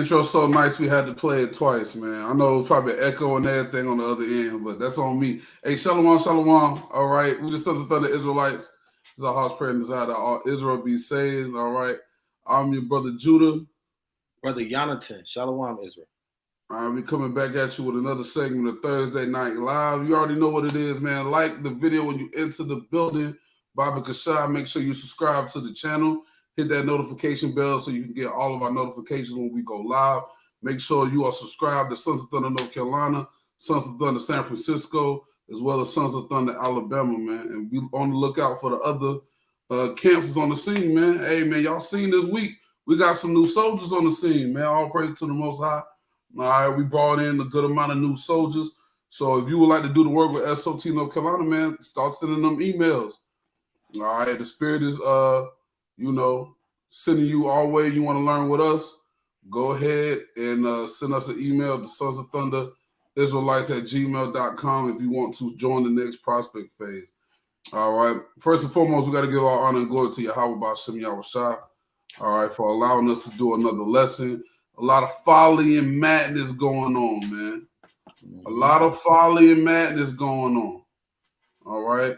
intro so nice we had to play it twice, man. I know it's probably an echo and everything on the other end, but that's on me. Hey, shalom, shalom. All right. We the sons of Thunder Israelites. It's our heart's prayer and desire that all Israel be saved. All right. I'm your brother Judah. Brother Jonathan. Shalom, Israel. All right, we coming back at you with another segment of Thursday Night Live. You already know what it is, man. Like the video when you enter the building. Bobby Kashai, make sure you subscribe to the channel. Hit that notification bell so you can get all of our notifications when we go live. Make sure you are subscribed to Sons of Thunder, North Carolina, Sons of Thunder, San Francisco, as well as Sons of Thunder, Alabama, man. And be on the lookout for the other camps on the scene, man. Hey, man, y'all seen this week. We got some new soldiers on the scene, man. All praise to the Most High. All right, we brought in a good amount of new soldiers. So if you would like to do the work with SOT North Carolina, man, start sending them emails. All right, the Spirit is, sending you our way. You want to learn with us, go ahead and send us an email to Sons of Thunder Israelites at gmail.com if you want to join the next prospect phase. All right, first and foremost, we got to give our honor and glory to Yahweh B'Shem Yahushua. All right, for allowing us to do another lesson. A lot of folly and madness going on, man. A lot of folly and madness going on. All right.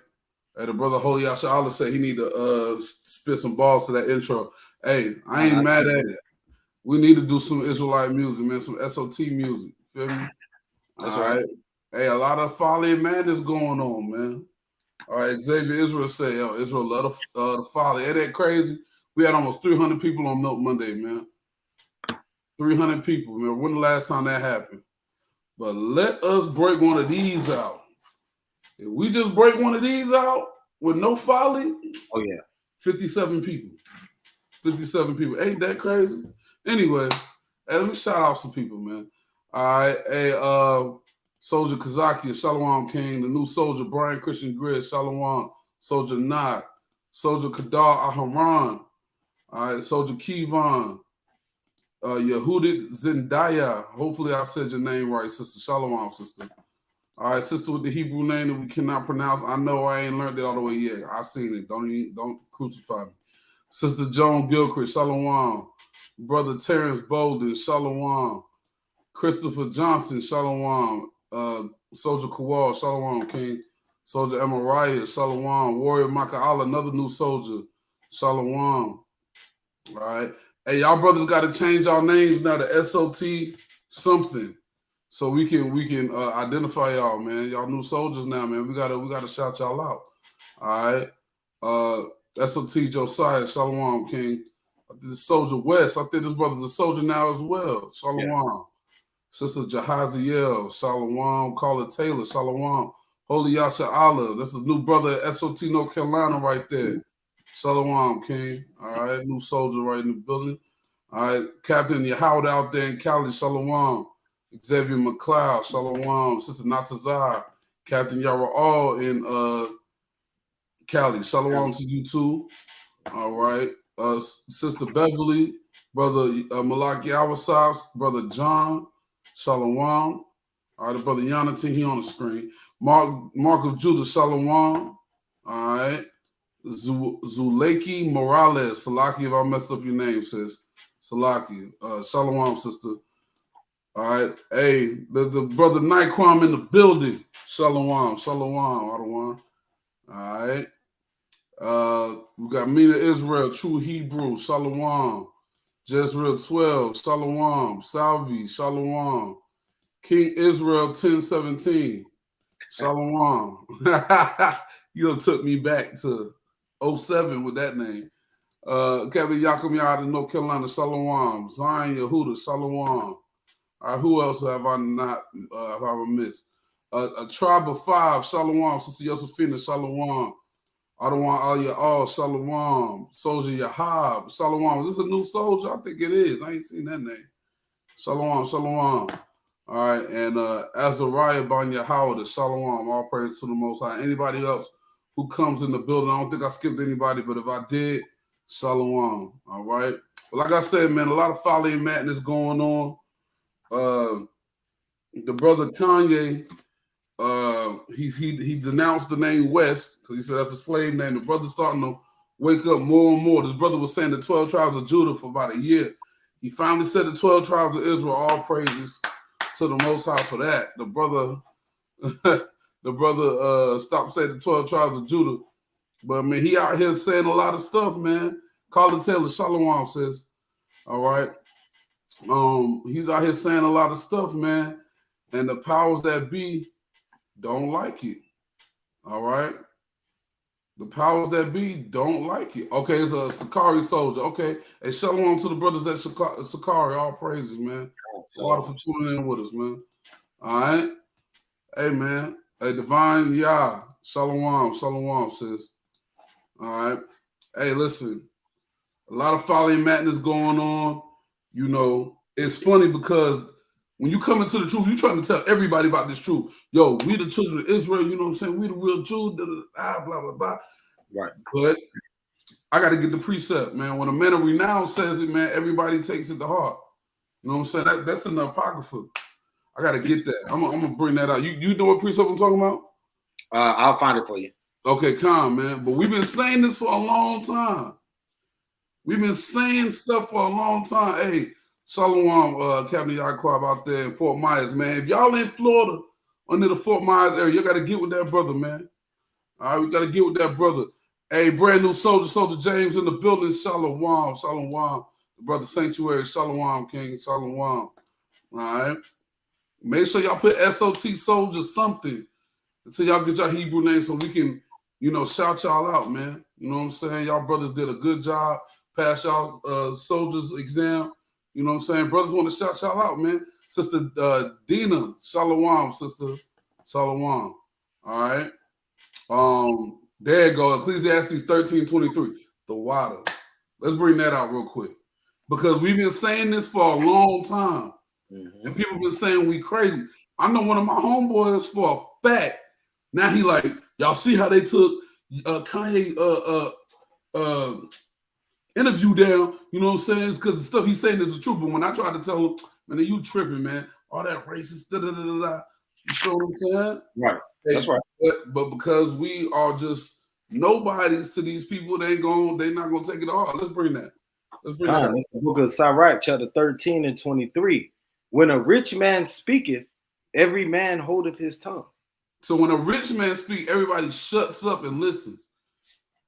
Hey, the brother Holy Yasha said he need to spit some balls to that intro. Hey, I ain't mad at it. We need to do some Israelite music, man. Some SOT music. Feel me? That's all right. Hey, a lot of folly and madness going on, man. All right. Xavier Israel said, yo, Israel love the folly. Ain't that crazy? We had almost 300 people on Milk Monday, man. 300 people, man. When the last time that happened? But let us break one of these out. If we just break one of these out with no folly, 57 people. 57 people. Ain't that crazy? Anyway, hey, let me shout out some people, man. All right. Hey, Soldier Kazaki, Shalom King, the new soldier, Brian Christian Grid, Shalom, Soldier Knot, Soldier Kadar Aharon, all right, Soldier Kevon, Yehudit Zendaya. Hopefully I said your name right, sister. Shalom, sister. All right, sister with the Hebrew name that we cannot pronounce. I know I ain't learned it all the way yet. I seen it. Don't crucify me. Sister Joan Gilchrist, Shalom. Brother Terrence Bolden, Shalom. Christopher Johnson, Shalom. Soldier Kowal, Shalom, King. Soldier Amariah, Shalom. Warrior Maka'ala, another new soldier, Shalom. All right. Hey, y'all brothers got to change our names now to SOT something, so we can identify y'all, man. Y'all new soldiers now, man. We gotta shout y'all out. All right. SOT Josiah, Shalom, King. This Soldier West. I think this brother's a soldier now as well. Shalom. Yeah. Sister Jahaziel, Shalom. Caller Taylor, Shalom. Holy Yasha Allah. That's the new brother at SOT North Carolina right there. Shalom, King. All right, new soldier right in the building. All right, Captain Yahweh out there in Cali, Shalom. Xavier McLeod, Shalom. Sister Natazar, Captain Yara all in Cali. Shalom to you too. All right. Sister Beverly, Brother Malak Yawasab, Brother John, Shalom. All right, the brother Jonathan, he on the screen. Mark of Judah, Shalom. All right. Zuleki Morales, Salaki, if I messed up your name, sis. Salaki, Shalom, sister. All right, hey, the brother Nyquam in the building. Shalom, Adawan. All right. We got Mina Israel, True Hebrew, Shalom. Jezreel 12, Shalom. Salvi, Shalom. King Israel 1017, Shalom. You took me back to 07 with that name. Captain Yaakov Yad in North Carolina, Shalom. Zion Yehuda, Shalom. Who else have I not have I missed? A tribe of 5, Shalom. Sister Josephina, Shalom. Adawan Al Ya'al, Shalom. Soldier Yahab, Shalom. Is this a new soldier? I think it is. I ain't seen that name. Shalom. All right, and Azariah Ban Yahweh, Shalom. All praise to the Most High. Anybody else who comes in the building? I don't think I skipped anybody, but if I did, Shalom. All right. But like I said, man, a lot of folly and madness going on. The brother Kanye, he denounced the name West because he said that's a slave name. The brother's starting to wake up more and more. This brother was saying the 12 tribes of Judah for about a year. He finally said the 12 tribes of Israel, all praises to the Most High for that. The brother stopped saying the 12 tribes of Judah. But, man, he out here saying a lot of stuff, man. Colin Taylor, Shalom says, all right. He's out here saying a lot of stuff, man. And the powers that be don't like it. All right. The powers that be don't like it. Okay, it's a Sakari soldier. Okay. Hey, shalom to the brothers at Sakari. All praises, man. Water for tuning in with us, man. All right. Hey, man. Hey, Divine Yah. Shalom. Shalom, sis. All right. Hey, listen. A lot of folly and madness going on. You know, it's funny because when you come into the truth, you're trying to tell everybody about this truth. Yo, we the children of Israel, you know what I'm saying? We the real Jews, blah, blah, blah. Right. But I got to get the precept, man. When a man of renown says it, man, everybody takes it to heart. You know what I'm saying? That's in the Apocrypha. I got to get that. I'm going to bring that out. You know what precept I'm talking about? I'll find it for you. Okay, calm, man. But we've been saying this for a long time. We've been saying stuff for a long time. Hey, Shalom, Captain Yaquab out there in Fort Myers, man. If y'all in Florida, under the Fort Myers area, you got to get with that brother, man. All right, we got to get with that brother. Hey, brand new Soldier James in the building. Shalom, Shalom. The brother Sanctuary, Shalom, King, Shalom. All right. Make sure y'all put SOT Soldier something until y'all get your Hebrew name so we can, you know, shout y'all out, man. You know what I'm saying? Y'all brothers did a good job. Pass y'all soldiers exam. You know what I'm saying? Brothers want to shout y'all out, man. Sister Dina, Shalom, sister. Shalom. All right. There you go. Ecclesiastes 13:23. The water. Let's bring that out real quick. Because we've been saying this for a long time. Mm-hmm. And people been saying we crazy. I know one of my homeboys for a fact. Now he like, y'all see how they took Kanye interview down, you know what I'm saying? It's because the stuff he's saying is the truth. But when I tried to tell him, man, you tripping, man. All that racist, da-da-da-da-da. You feel what I'm saying? Right. Hey, that's right. But because we are just nobodies to these people, they're not gonna take it all. Let's bring that. Let's bring that. That's the book of Sirach, chapter 13 and 23. When a rich man speaketh, every man holdeth his tongue. So when a rich man speaks, everybody shuts up and listens.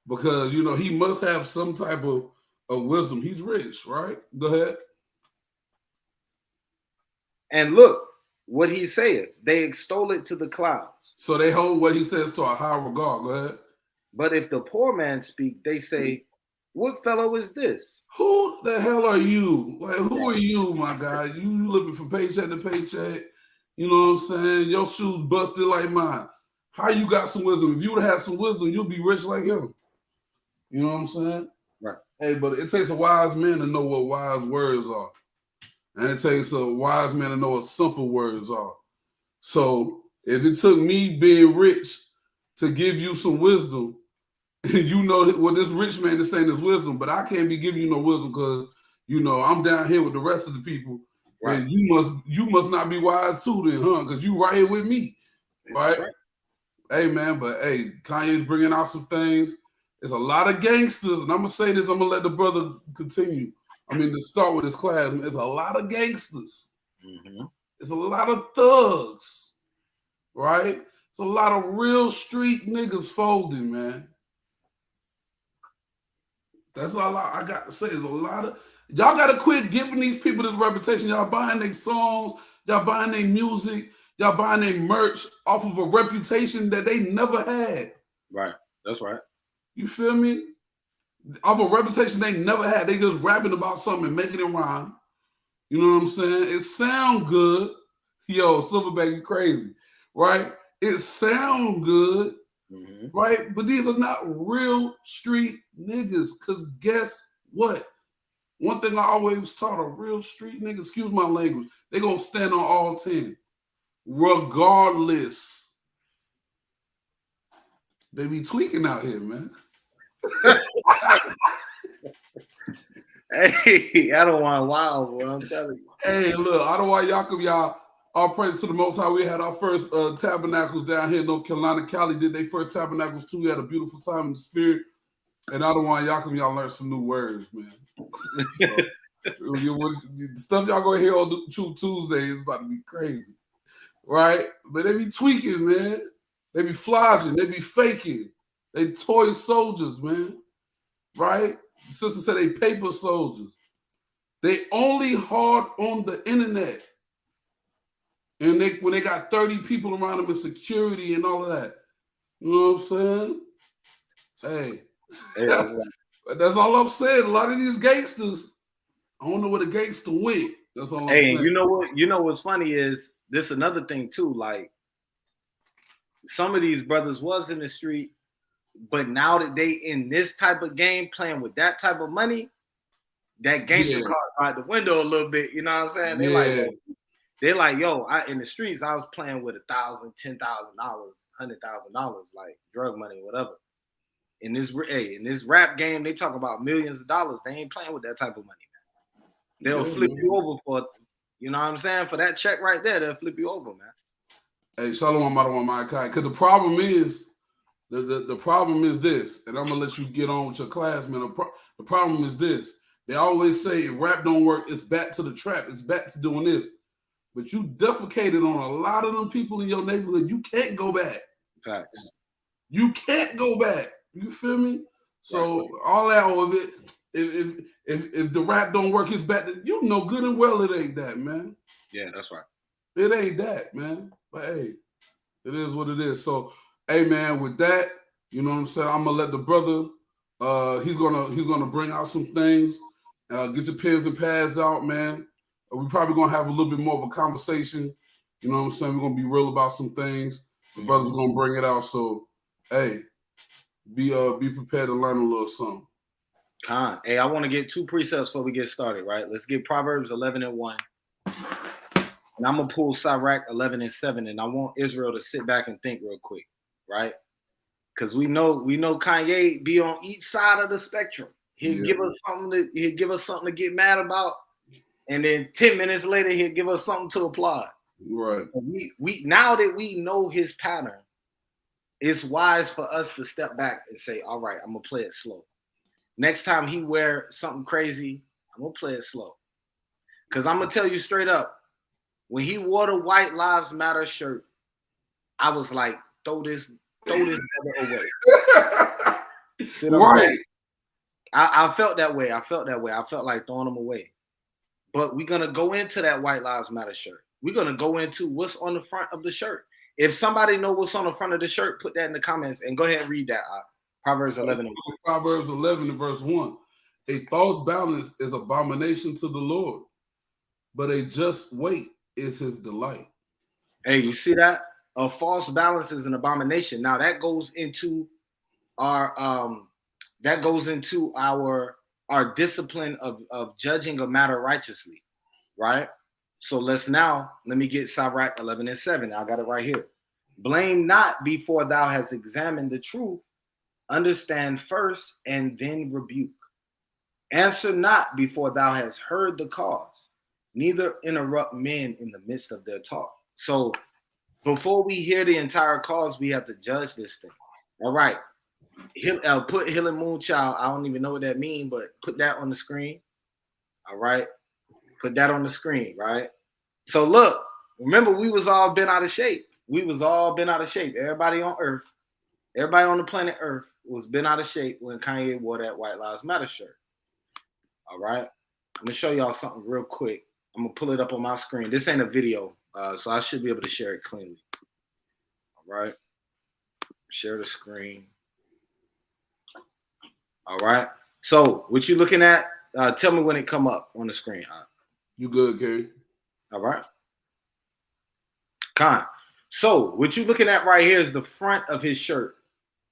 Because, you know, he must have some type of wisdom. He's rich, right? Go ahead. And look, what he saith, they extol it to the clouds. So they hold what he says to a high regard. Go ahead. But if the poor man speak, they say, what fellow is this? Who the hell are you? Like, who are you, my guy? You living from paycheck to paycheck. You know what I'm saying? Your shoes busted like mine. How you got some wisdom? If you would have some wisdom, you'll be rich like him. You know what I'm saying? Right. Hey, but it takes a wise man to know what wise words are. And it takes a wise man to know what simple words are. So if it took me being rich to give you some wisdom, you know what this rich man is saying is wisdom, but I can't be giving you no wisdom because, you know, I'm down here with the rest of the people. Right. And you must not be wise too then, huh? Because you right here with me. Right? Hey, man, but hey, Kanye's bringing out some things. There's a lot of gangsters, and I'm going to say this, I'm going to let the brother continue. I mean, to start with his class, there's a lot of gangsters. Mm-hmm. There's a lot of thugs, right? It's a lot of real street niggas folding, man. That's all I got to say. There's a lot of, y'all got to quit giving these people this reputation. Y'all buying their songs, y'all buying their music, y'all buying their merch off of a reputation that they never had. Right. That's right. You feel me? Off a reputation they never had. They just rapping about something and making it rhyme. You know what I'm saying? It sound good. Yo, Silverback, you crazy, right? It sound good, right? But these are not real street niggas. Because guess what? One thing I always taught, a real street nigga, excuse my language, they going to stand on all 10. Regardless. They be tweaking out here, man. Hey, I don't want wild, bro. I'm telling you. Hey, look, I don't want y'all. All praise to the Most High. We had our first tabernacles down here in North Carolina. Cali did their first tabernacles too. We had a beautiful time in the spirit. And I don't want y'all learn some new words, man. So, The stuff y'all gonna hear on True Tuesday is about to be crazy, right? But they be tweaking, man. They be flogging. They be faking. They toy soldiers, man. Right? The sister said they paper soldiers. They only hard on the internet. And when they got 30 people around them in security and all of that. You know what I'm saying? Hey. That's all I'm saying. A lot of these gangsters, I don't know where the gangster went. That's all I'm saying. You know what? You know what's funny is this another thing too. Like some of these brothers was in the street, but now that they in this type of game playing with that type of money, that gangster card out the window a little bit. You know what I'm saying? They're like, yo, in the streets, I was playing with $1,000, $10,000, $100,000, like drug money, whatever. In this rap game, they talk about millions of dollars. They ain't playing with that type of money, man. They'll flip you over for, you know what I'm saying? For that check right there, they'll flip you over, man. Hey, Shalom, Madawan, because the problem is, the problem is this, and I'm gonna let you get on with your class, man. The problem is this. They always say if rap don't work, it's back to the trap. It's back to doing this. But you defecated on a lot of them people in your neighborhood. You can't go back. Facts. You can't go back. You feel me? So right. All that, or if the rap don't work, it's back. You know good and well it ain't that, man. Yeah, that's right. It ain't that, man. But hey, it is what it is. So, hey, man, with that, you know what I'm saying? I'm gonna let the brother. He's gonna bring out some things. Get your pens and pads out, man. We're probably gonna have a little bit more of a conversation. You know what I'm saying? We're gonna be real about some things. The brother's gonna bring it out. So, hey, be prepared to learn a little something. Hey, I want to get 2 precepts before we get started, right? Let's get Proverbs 11:1. And I'm gonna pull Sirach 11:7, and I want Israel to sit back and think real quick, right? Because we know Kanye be on each side of the spectrum. He'll give us something to get mad about, and then 10 minutes later he'll give us something to applaud. Right. So we now that we know his pattern, it's wise for us to step back and say, all right, I'm gonna play it slow. Next time he wear something crazy, I'm gonna play it slow. Because I'm gonna tell you straight up, when he wore the White Lives Matter shirt, I was like, throw this brother away. Right. I felt that way. I felt like throwing him away. But we're gonna go into that White Lives Matter shirt. We're gonna go into what's on the front of the shirt. If somebody know what's on the front of the shirt, put that in the comments and go ahead and read that. Proverbs 11. Proverbs 11:1. A false balance is abomination to the Lord, but a just weight is his delight. Hey, you see that? A false balance is an abomination. Now that goes into our discipline of judging a matter righteously, right? So let me get Sirach 11:7. I got it right here. Blame not before thou hast examined the truth. Understand first and then rebuke. Answer not before thou hast heard the cause. Neither interrupt men in the midst of their talk. So before we hear the entire cause, we have to judge this thing. All right. Put Hill and Moonchild. I don't even know what that means, but put that on the screen. All right. Put that on the screen, right? So look, remember we was all been out of shape. Everybody on Earth, everybody on the planet Earth was been out of shape when Kanye wore that White Lives Matter shirt. All right. I'm gonna show y'all something real quick. I'm gonna pull it up on my screen. This ain't a video, so I should be able to share it cleanly. All right. Share the screen. All right. So what you looking at? Tell me when it come up on the screen. You good, Gary? All right. So what you looking at right here is the front of his shirt.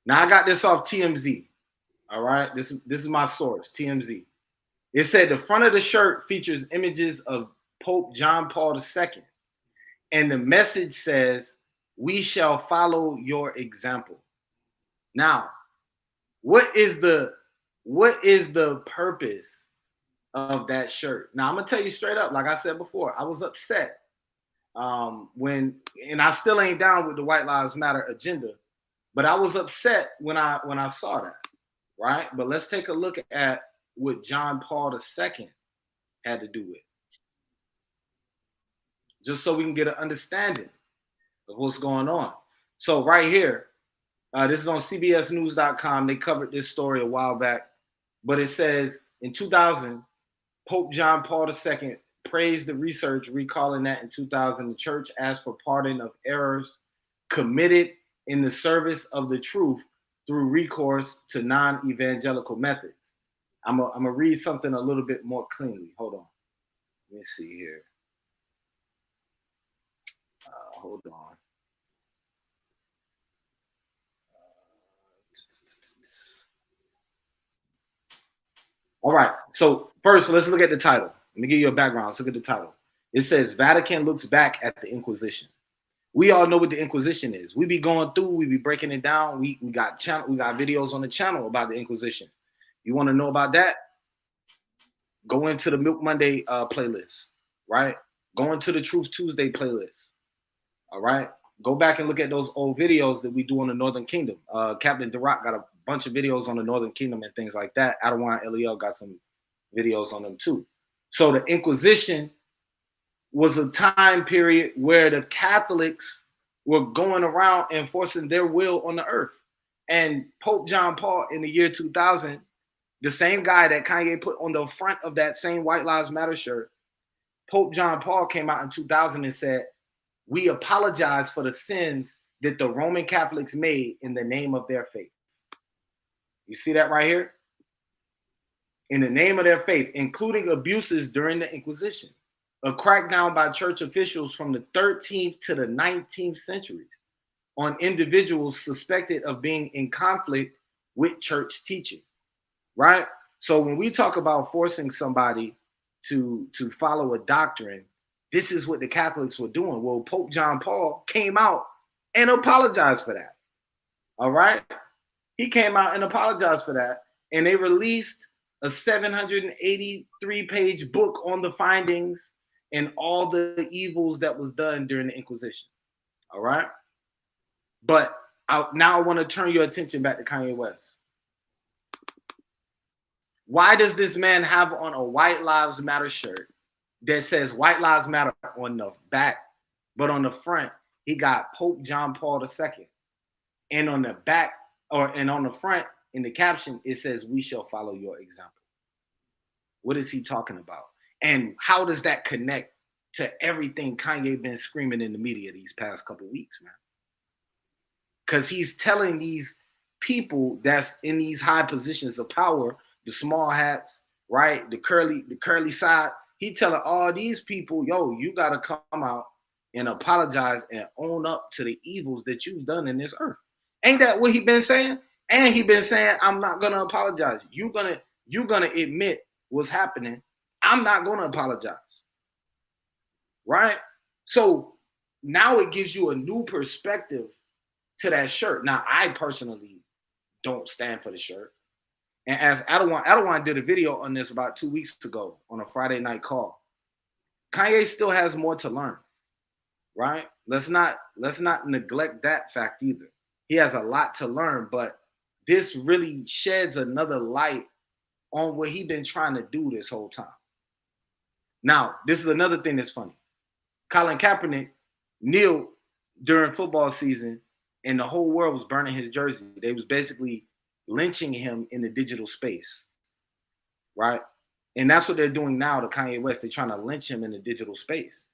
Now I got this off TMZ. All right. This is my source, TMZ. It said the front of the shirt features images of Pope John Paul II. And the message says, "We shall follow your example." Now, what is the purpose of that shirt? Now, I'm gonna tell you straight up, like I said before, I was upset and I still ain't down with the White Lives Matter agenda, but I was upset when I saw that, right? But let's take a look at what John Paul II had to do with. Just so we can get an understanding of what's going on. So right here, this is on CBSnews.com. They covered this story a while back, but it says in 2000, Pope John Paul II praised the research, recalling that in 2000, the church asked for pardon of errors committed in the service of the truth through recourse to non-evangelical methods. I'm going to read something a little bit more cleanly. Hold on. Let me see here. Hold on. All right. So first, let's look at the title. Let me give you a background. Let's look at the title. It says Vatican looks back at the Inquisition. We all know what the Inquisition is. We be going through, we be breaking it down. We got videos on the channel about the Inquisition. You want to know about that? Go into the Milk Monday playlist, right? Go into the Truth Tuesday playlist. All right. Go back and look at those old videos that we do on the Northern Kingdom. Captain DeRock got a bunch of videos on the Northern Kingdom and things like that. Adawan Eliel got some videos on them too. So the Inquisition was a time period where the Catholics were going around enforcing their will on the earth. And Pope John Paul in the year 2000, the same guy that Kanye put on the front of that same White Lives Matter shirt, Pope John Paul came out in 2000 and said, we apologize for the sins that the Roman Catholics made in the name of their faith. You see that right here? In the name of their faith, including abuses during the Inquisition, a crackdown by church officials from the 13th to the 19th centuries on individuals suspected of being in conflict with church teaching, right? So when we talk about forcing somebody to follow a doctrine, this is what the Catholics were doing. Well, Pope John Paul came out and apologized for that. All right? He came out and apologized for that. And they released a 783-page book on the findings and all the evils that was done during the Inquisition. All right? But now I want to turn your attention back to Kanye West. Why does this man have on a White Lives Matter shirt that says White Lives Matter on the back, but on the front, he got Pope John Paul II. And on the back, and on the front, in the caption, it says, we shall follow your example. What is he talking about? And how does that connect to everything Kanye been screaming in the media these past couple of weeks, man? Because he's telling these people that's in these high positions of power, the small hats, right? The curly side. He telling all these people, yo, you got to come out and apologize and own up to the evils that you've done in this earth. Ain't that what he been saying? And he been saying, I'm not going to apologize. You're gonna admit what's happening. I'm not going to apologize. Right? So now it gives you a new perspective to that shirt. Now, I personally don't stand for the shirt. And as Adawan did a video on this about 2 weeks ago on a Friday night call. Kanye still has more to learn, right? Let's not neglect that fact either. He has a lot to learn, but this really sheds another light on what he's been trying to do this whole time. Now, this is another thing that's funny. Colin Kaepernick kneeled during football season, and the whole world was burning his jersey. They was basically lynching him in the digital space, right? And that's what they're doing now to Kanye West. They're trying to lynch him in the digital space.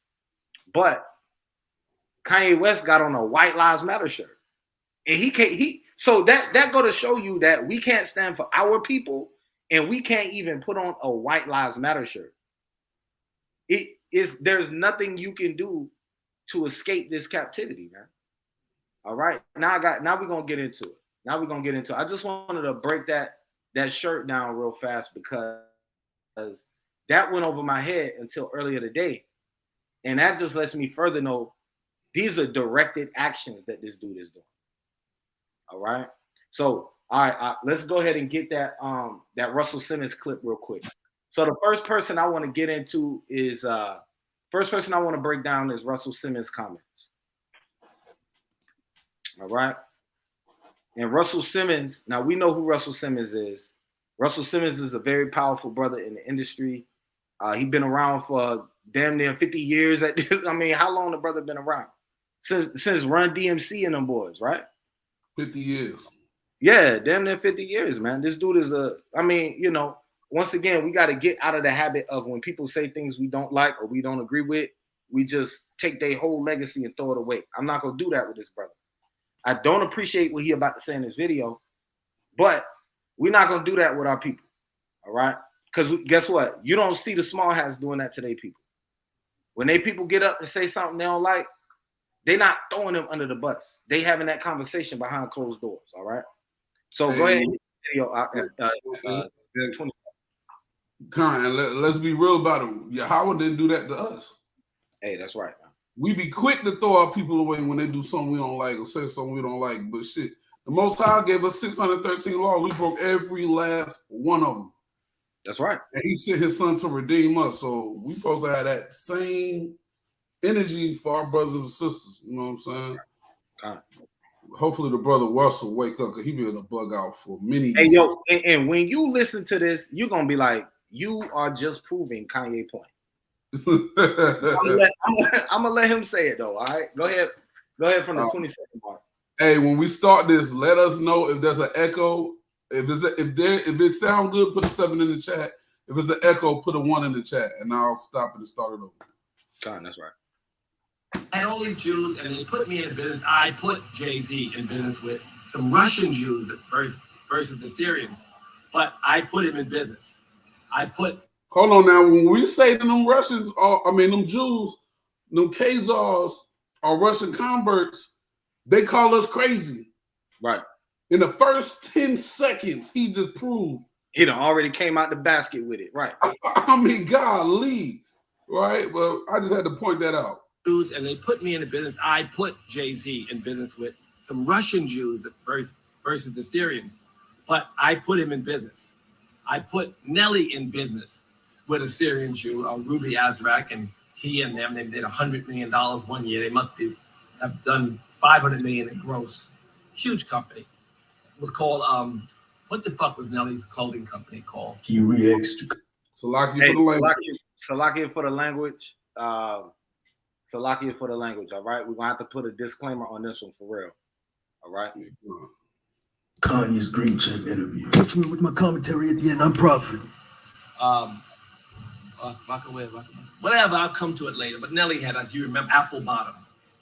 But Kanye West got on a White Lives Matter shirt. And so that go to show you that we can't stand for our people, and we can't even put on a White Lives Matter shirt. There's nothing you can do to escape this captivity, man. All right. Now we're gonna get into it. I just wanted to break that shirt down real fast because that went over my head until earlier today. And that just lets me further know these are directed actions that this dude is doing. All right. So, all right, let's go ahead and get that Russell Simmons clip real quick. So the first person I want to get into is break down is Russell Simmons' comments. All right. And Russell Simmons, now we know who Russell Simmons is. Russell Simmons is a very powerful brother in the industry. He been around for damn near 50 years. At this. I mean, how long the brother been around? Since Run DMC and them boys, right? 50 years. Yeah, damn near 50 years, man. This dude is I mean, you know, once again, we got to get out of the habit of when people say things we don't like or we don't agree with, we just take their whole legacy and throw it away. I'm not going to do that with this brother. I don't appreciate what he about to say in this video, but we're not going to do that with our people, all right? Because guess what? You don't see the small hats doing that to their people. When they people get up and say something they don't like, they're not throwing them under the bus. They having that conversation behind closed doors, all right? So go ahead. Let's be real about it. Yahweh didn't do that to us. Hey, that's right. Man. We be quick to throw our people away when they do something we don't like or say something we don't like. But shit, the Most High gave us 613 laws. We broke every last one of them. That's right. And he sent his son to redeem us. So we supposed to have that same energy for our brothers and sisters. You know what I'm saying? Right. Hopefully the brother Russel wake up because he been a bug out for many years. Hey, yo, and when you listen to this, you're going to be like, you are just proving Kanye's point. I'm gonna let him say it though. All right, go ahead from the 22nd mark. Hey, when we start this, let us know if there's an echo. If it sounds good, put a 7 in the chat. If it's an echo, put a 1 in the chat, and I'll stop it and start it over. God, that's right. And all these Jews, and they put me in business. I put Jay-Z in business with some Russian Jews at first versus the Syrians, but I put him in business. Hold on now. When we say to them Russians, them Jews, them Khazars are Russian converts, they call us crazy. Right. In the first 10 seconds, he just proved. He done already came out the basket with it. Right. I mean, golly. Right? Well, I just had to point that out. Jews, and they put me in the business. I put Jay-Z in business with some Russian Jews at first versus the Syrians, but I put him in business. I put Nelly in business with a Syrian Jew, Ruby Azrak, and he and them, they did $100 million 1 year. They must have done $500 million in gross. Huge company. It was called, what the fuck was Nelly's clothing company called? Salakia for the language. Salakia for the language. Salakia for the language, all right? We're going to have to put a disclaimer on this one for real, all right? Kanye's Green Check interview. Touch me with my commentary at the end. I'm Prophet. Whatever, I'll come to it later. But Nelly had, as you remember, Apple Bottom,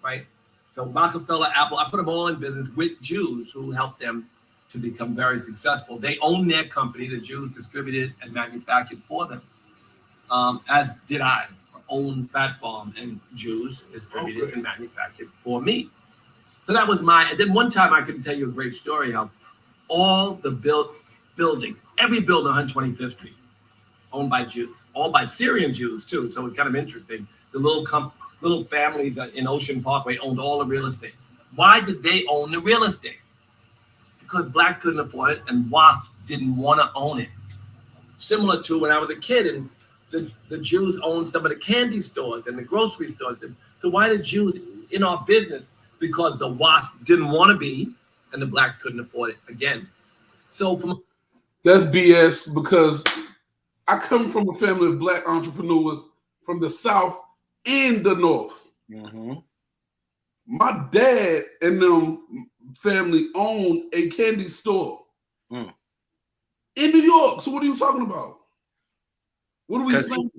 right? So Rockefeller, Apple, I put them all in business with Jews who helped them to become very successful. They own their company. The Jews distributed and manufactured for them, as did I. Own Fat Farm, and Jews distributed and manufactured for me. So that was and then one time I can tell you a great story how all the buildings, every building on 125th Street, owned by Jews, all by Syrian Jews too. So it's kind of interesting. The little families in Ocean Parkway owned all the real estate. Why did they own the real estate? Because blacks couldn't afford it and WAF didn't want to own it. Similar to when I was a kid and the Jews owned some of the candy stores and the grocery stores. And so why did Jews in our business? Because the WASP didn't want to be, and the blacks couldn't afford it again. So that's BS because I come from a family of black entrepreneurs from the South and the North. Mm-hmm. My dad and them family owned a candy store in New York. So what are you talking about? What are we saying?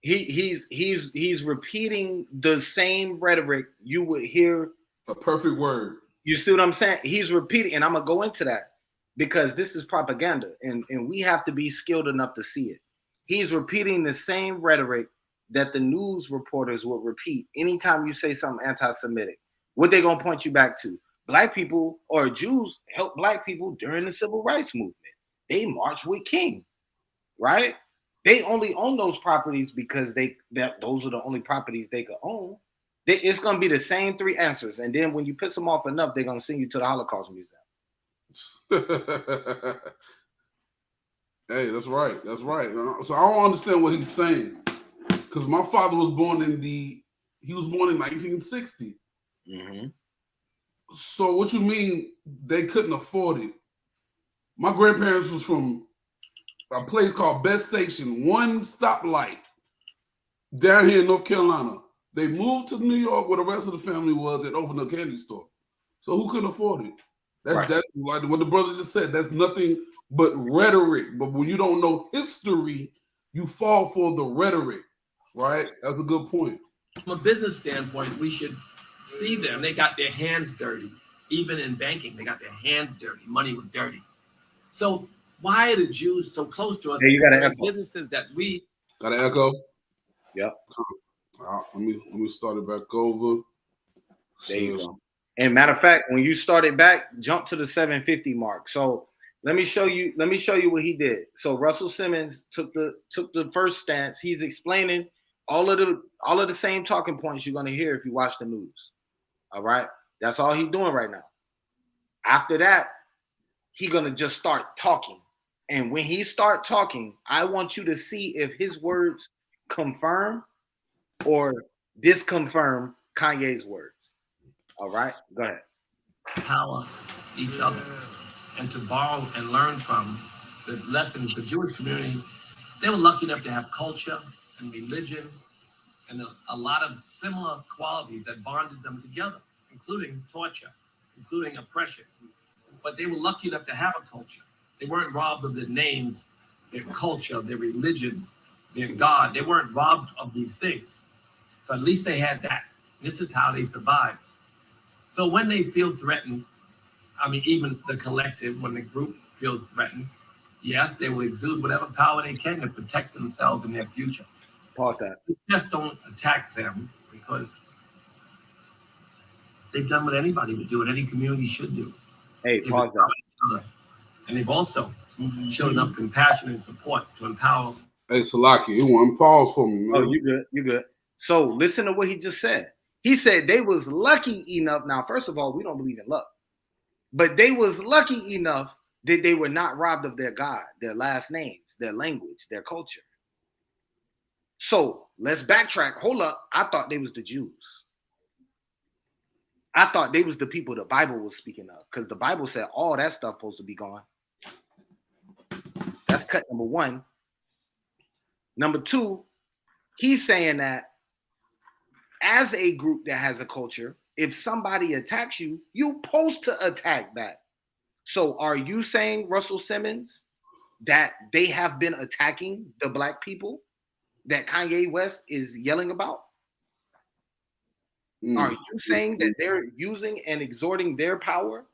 He's repeating the same rhetoric you would hear. A perfect word. You see what I'm saying? He's repeating, and I'm gonna go into that because this is propaganda, and we have to be skilled enough to see it. He's repeating the same rhetoric that the news reporters would repeat anytime you say something anti-Semitic. What they gonna point you back to? Black people or Jews helped black people during the civil rights movement. They marched with King, right? They only own those properties because those are the only properties they could own. It's going to be the same three answers. And then when you piss them off enough, they're going to send you to the Holocaust Museum. Hey, that's right. That's right. So I don't understand what he's saying. Because my father was born in 1960. Mm-hmm. So what you mean they couldn't afford it? My grandparents was from a place called Best Station, one stoplight down here in North Carolina. They moved to New York where the rest of the family was and opened a candy store. So who couldn't afford it? That's like what the brother just said. That's nothing but rhetoric. But when you don't know history, you fall for the rhetoric, right? That's a good point. From a business standpoint, we should see them. They got their hands dirty. Even in banking, they got their hands dirty. Money was dirty. So why are the Jews so close to us? Hey, you got to echo. Businesses that we got to echo. Yep. Let me start it back over. There you go. And matter of fact, when you started back, jump to the 750 mark. So let me show you what he did. So Russell Simmons took the first stance. He's explaining all of the same talking points you're going to hear if you watch the news. All right. That's all he's doing right now. After that, he's going to just start talking. And when he start talking, I want you to see if his words confirm or disconfirm Kanye's words. All right, go ahead. Power each other and to borrow and learn from the lessons. The Jewish community, they were lucky enough to have culture and religion and a lot of similar qualities that bonded them together, including torture, including oppression. But they were lucky enough to have a culture. They weren't robbed of their names, their culture, their religion, their God. They weren't robbed of these things. So at least they had that. This is how they survived. So when they feel threatened, I mean, even the collective, when the group feels threatened, yes, they will exude whatever power they can to protect themselves and their future. Pause that. Just don't attack them because they've done what anybody would do and any community should do. Hey, pause that. And they've also shown enough compassion and support to empower. Hey, Salaki, he want pause for me, man. Oh, you good. So listen to what he just said. He said they was lucky enough. Now, first of all, we don't believe in luck. But they was lucky enough that they were not robbed of their God, their last names, their language, their culture. So let's backtrack. Hold up. I thought they was the Jews. I thought they was the people the Bible was speaking of because the Bible said all that stuff supposed to be gone. That's cut number one. Number two, he's saying that as a group that has a culture, if somebody attacks you, you're supposed to attack that. So are you saying, Russell Simmons, that they have been attacking the black people that Kanye West is yelling about? Are you saying that they're using and exhorting their power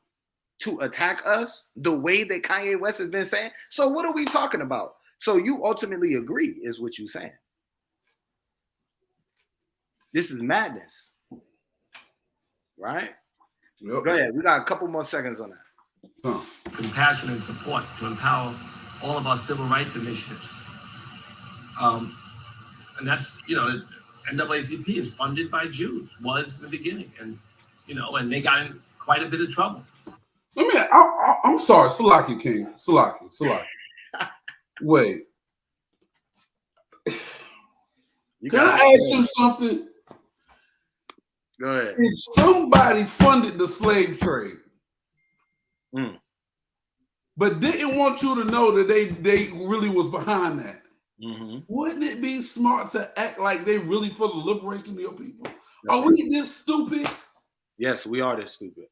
to attack us the way that Kanye West has been saying? So what are we talking about? So you ultimately agree is what you're saying. This is madness. Right? Yep. Go ahead. We got a couple more seconds on that. Compassion and support to empower all of our civil rights initiatives. And that's, NAACP is funded by Jews, was in the beginning. And, and they got in quite a bit of trouble. I'm sorry, Salaki King. Salaki. Wait. Can I ask you something? Go ahead. If somebody funded the slave trade, but didn't want you to know that they really was behind that, wouldn't it be smart to act like they really for the liberation of your people? Are we this stupid? Yes, we are this stupid.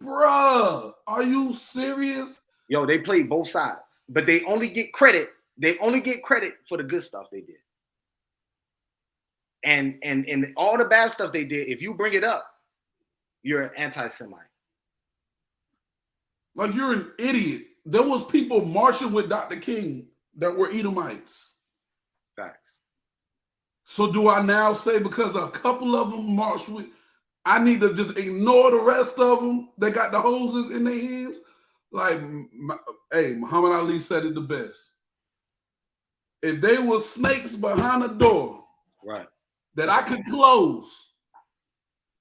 Bruh, are you serious? Yo, they played both sides, but they only get credit. They only get credit for the good stuff they did. And all the bad stuff they did, if you bring it up, you're an anti-Semite. Like you're an idiot. There was people marching with Dr. King that were Edomites. Facts. So do I now say because a couple of them marched with, I need to just ignore the rest of them that got the hoses in their hands? Like, hey, Muhammad Ali said it the best. If they were snakes behind a door, right, that I could close,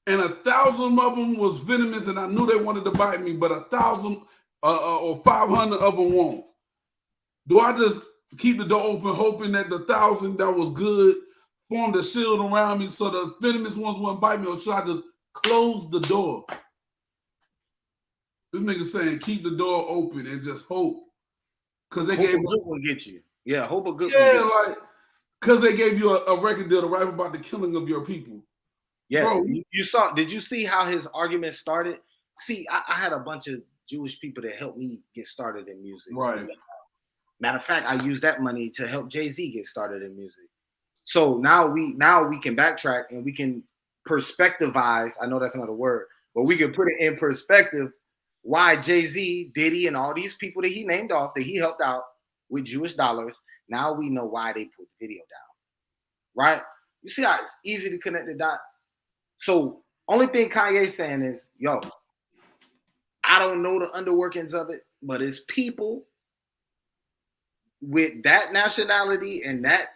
and 1,000 of them was venomous, and I knew they wanted to bite me, but 1,000 or 500 of them won't. Do I just keep the door open, hoping that the 1,000 that was good formed a shield around me so the venomous ones wouldn't bite me, or should I just close the door? This nigga saying keep the door open and just hope. Cause they Hope gave a good one get you. Yeah, hope a good one yeah, get you. like cause they gave you a record deal to rap about the killing of your people. Yeah, Bro, you saw. Did you see how his argument started? See, I had a bunch of Jewish people that helped me get started in music. right. Matter of fact, I used that money to help Jay-Z get started in music. So now we can backtrack and we can perspectivize. I know that's not a word, but we can put it in perspective why Jay-Z, Diddy, and all these people that he named off that he helped out with Jewish dollars. Now we know why they put the video down, right? You see how it's easy to connect the dots. So only thing Kanye's saying is, yo, I don't know the underworkings of it, but it's people with that nationality and that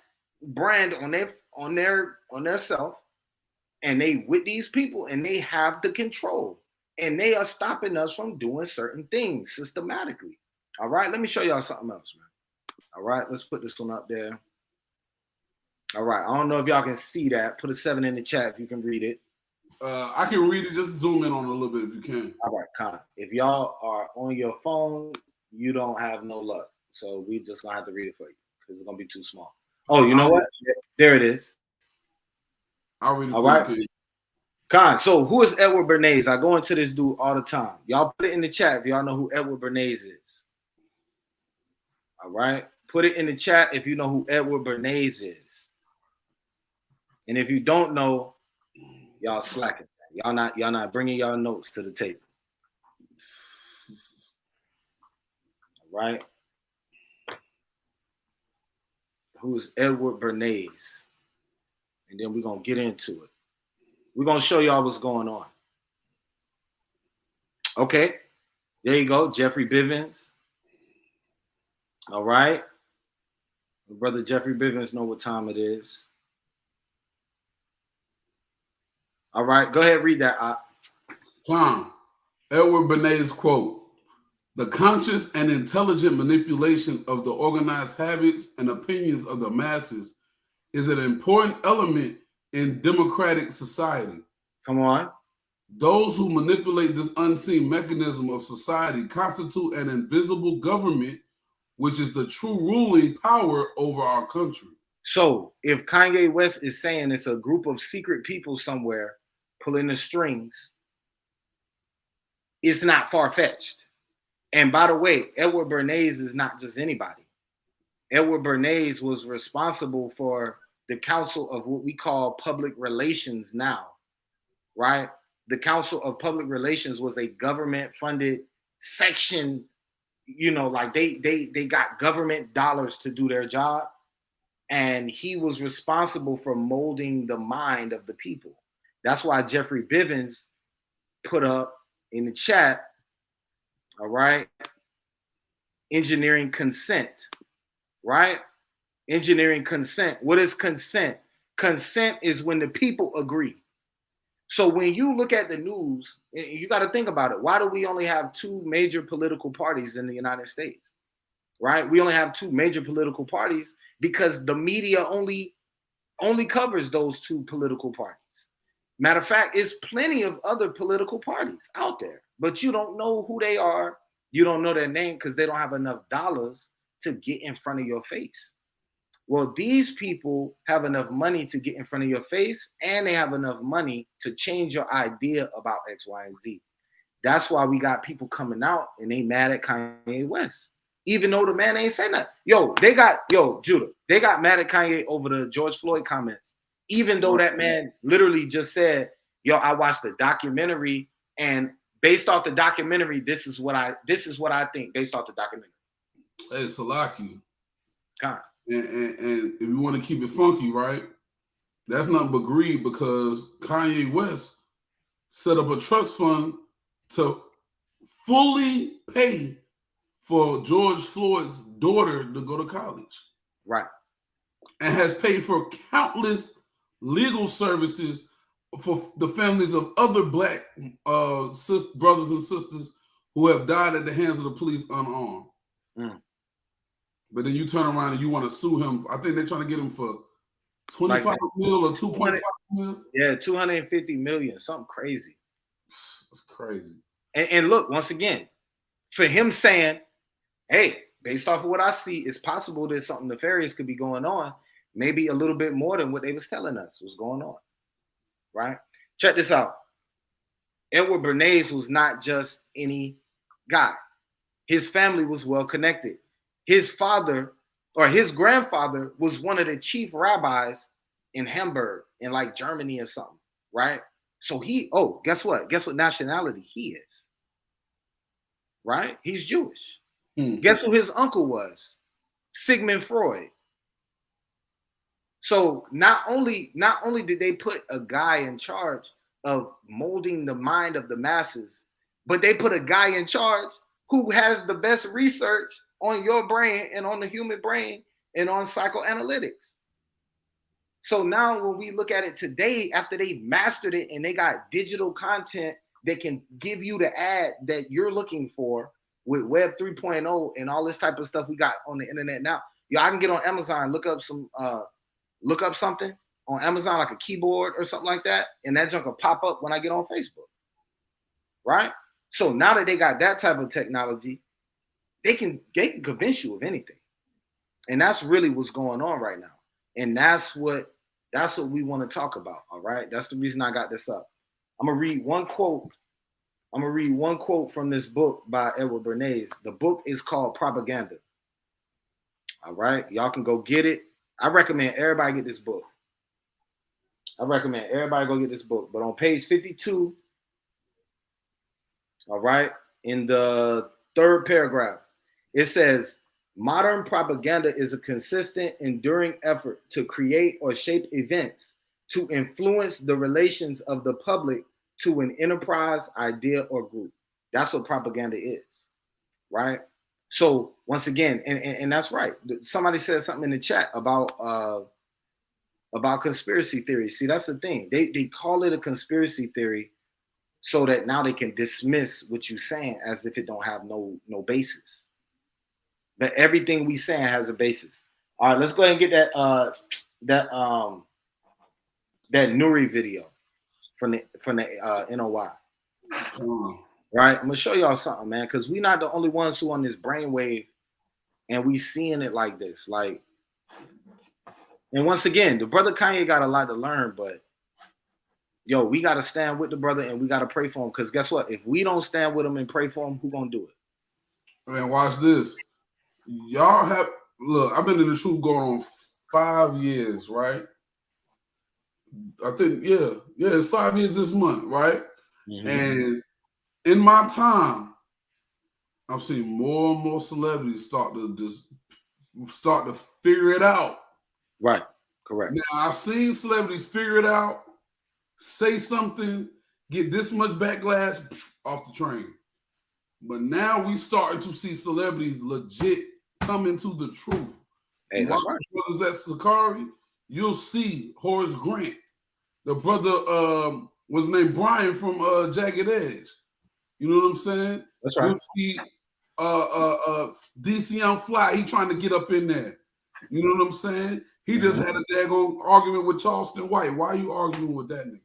brand on their self, and they with these people and they have the control and they are stopping us from doing certain things systematically. All right, let me show y'all something else, man. All right, let's put this one up there. All right, I don't know if y'all can see that. Put a 7 in the chat if you can read it. I can read it. Just zoom in on it a little bit if you can. All right, Connor. If y'all are on your phone, you don't have no luck. So we just gonna have to read it for you because it's gonna be too small. Oh, you know what? There it is. I'll read it All for right. you. Con, so who is Edward Bernays? I go into this dude all the time. Y'all put it in the chat if y'all know who Edward Bernays is. All right. Put it in the chat if you know who Edward Bernays is. And if you don't know, y'all slacking. Y'all not bringing y'all notes to the table. All right. Who is Edward Bernays? And then we're going to get into it. We're going to show y'all what's going on. Okay. There you go. Jeffrey Bivens. All right. Brother Jeffrey Bivens know what time it is. All right. Go ahead. Read that. Tom, Edward Bernays quote, "The conscious and intelligent manipulation of the organized habits and opinions of the masses is an important element in democratic society. Come on. Those who manipulate this unseen mechanism of society constitute an invisible government, which is the true ruling power over our country." So if Kanye West is saying it's a group of secret people somewhere pulling the strings, it's not far-fetched. And by the way, Edward Bernays is not just anybody. Edward Bernays was responsible for the Council of what we call Public Relations now, right? The Council of Public Relations was a government-funded section, you know, like they got government dollars to do their job. And he was responsible for molding the mind of the people. That's why Jeffrey Bivens put up in the chat, all right, engineering consent, right? Engineering consent. What is consent? Consent is when the people agree. So when you look at the news, you got to think about it. Why do we only have 2 major political parties in the United States? Right? We only have 2 major political parties because the media only covers those 2 political parties. Matter of fact, there's plenty of other political parties out there, but you don't know who they are. You don't know their name because they don't have enough dollars to get in front of your face. Well, these people have enough money to get in front of your face, and they have enough money to change your idea about X, Y, and Z. That's why we got people coming out and they mad at Kanye West, even though the man ain't saying that. Judah, they got mad at Kanye over the George Floyd comments, even though that man literally just said, yo, I watched the documentary, and based off the documentary, this is what I think based off the documentary. Hey, Salaki. God. And if you want to keep it funky, right? That's nothing but greed, because Kanye West set up a trust fund to fully pay for George Floyd's daughter to go to college. Right. And has paid for countless legal services for the families of other black brothers and sisters who have died at the hands of the police unarmed. Mm. But then you turn around and you want to sue him. I think they're trying to get him for 25 mil or 2.5 mil. Yeah, 250 million, something crazy. It's crazy. And look, once again, for him saying, hey, based off of what I see, it's possible that something nefarious could be going on, maybe a little bit more than what they was telling us was going on, right? Check this out. Edward Bernays was not just any guy. His family was well connected. His father or his grandfather was one of the chief rabbis in Hamburg, in like Germany or something, right? So guess what? Guess what nationality he is, right? He's Jewish. Guess who his uncle was? Sigmund Freud. So not only did they put a guy in charge of molding the mind of the masses, but they put a guy in charge who has the best research on your brain and on the human brain and on psychoanalytics. So now when we look at it today, after they've mastered it and they got digital content that can give you the ad that you're looking for with Web 3.0 and all this type of stuff we got on the internet now. Yo, I can get on Amazon, look up something on Amazon, like a keyboard or something like that, and that junk will pop up when I get on Facebook, right? So now that they got that type of technology, they can convince you of anything, and that's really what's going on right now, and that's what we want to talk about. All right, that's the reason I got this up. I'm gonna read one quote. From this book by Edward Bernays. The book is called Propaganda. All right, y'all can go get it. I recommend everybody get this book. But on page 52, all right, in the third paragraph, it says, modern propaganda is a consistent, enduring effort to create or shape events to influence the relations of the public to an enterprise, idea, or group. That's what propaganda is, right? So once again, and that's right. Somebody said something in the chat about conspiracy theories. See, that's the thing. They call it a conspiracy theory so that now they can dismiss what you're saying as if it don't have no basis. But everything we saying has a basis. All right, let's go ahead and get that Nuri video from the NOI. Right, I'm gonna show y'all something, man, because we're not the only ones who on this brainwave, and we seeing it like this. Like, and once again, the brother Kanye got a lot to learn, but yo, we gotta stand with the brother and we gotta pray for him. Because guess what? If we don't stand with him and pray for him, who gonna do it? Man, watch this. Y'all have look. I've been in the truth going on 5 years, right? I think, yeah, it's 5 years this month, right? Mm-hmm. And in my time, I've seen more and more celebrities start to figure it out. Right, correct. Now, I've seen celebrities figure it out, say something, get this much backlash, off the train. But now we starting to see celebrities legit come into the truth. Hey, that's right. The brothers at Sakari, you'll see Horace Grant. The brother was named Brian from Jagged Edge. You know what I'm saying? That's right. You see DC Young Fly, he trying to get up in there. You know what I'm saying? He just had a daggone argument with Charleston White. Why are you arguing with that nigga?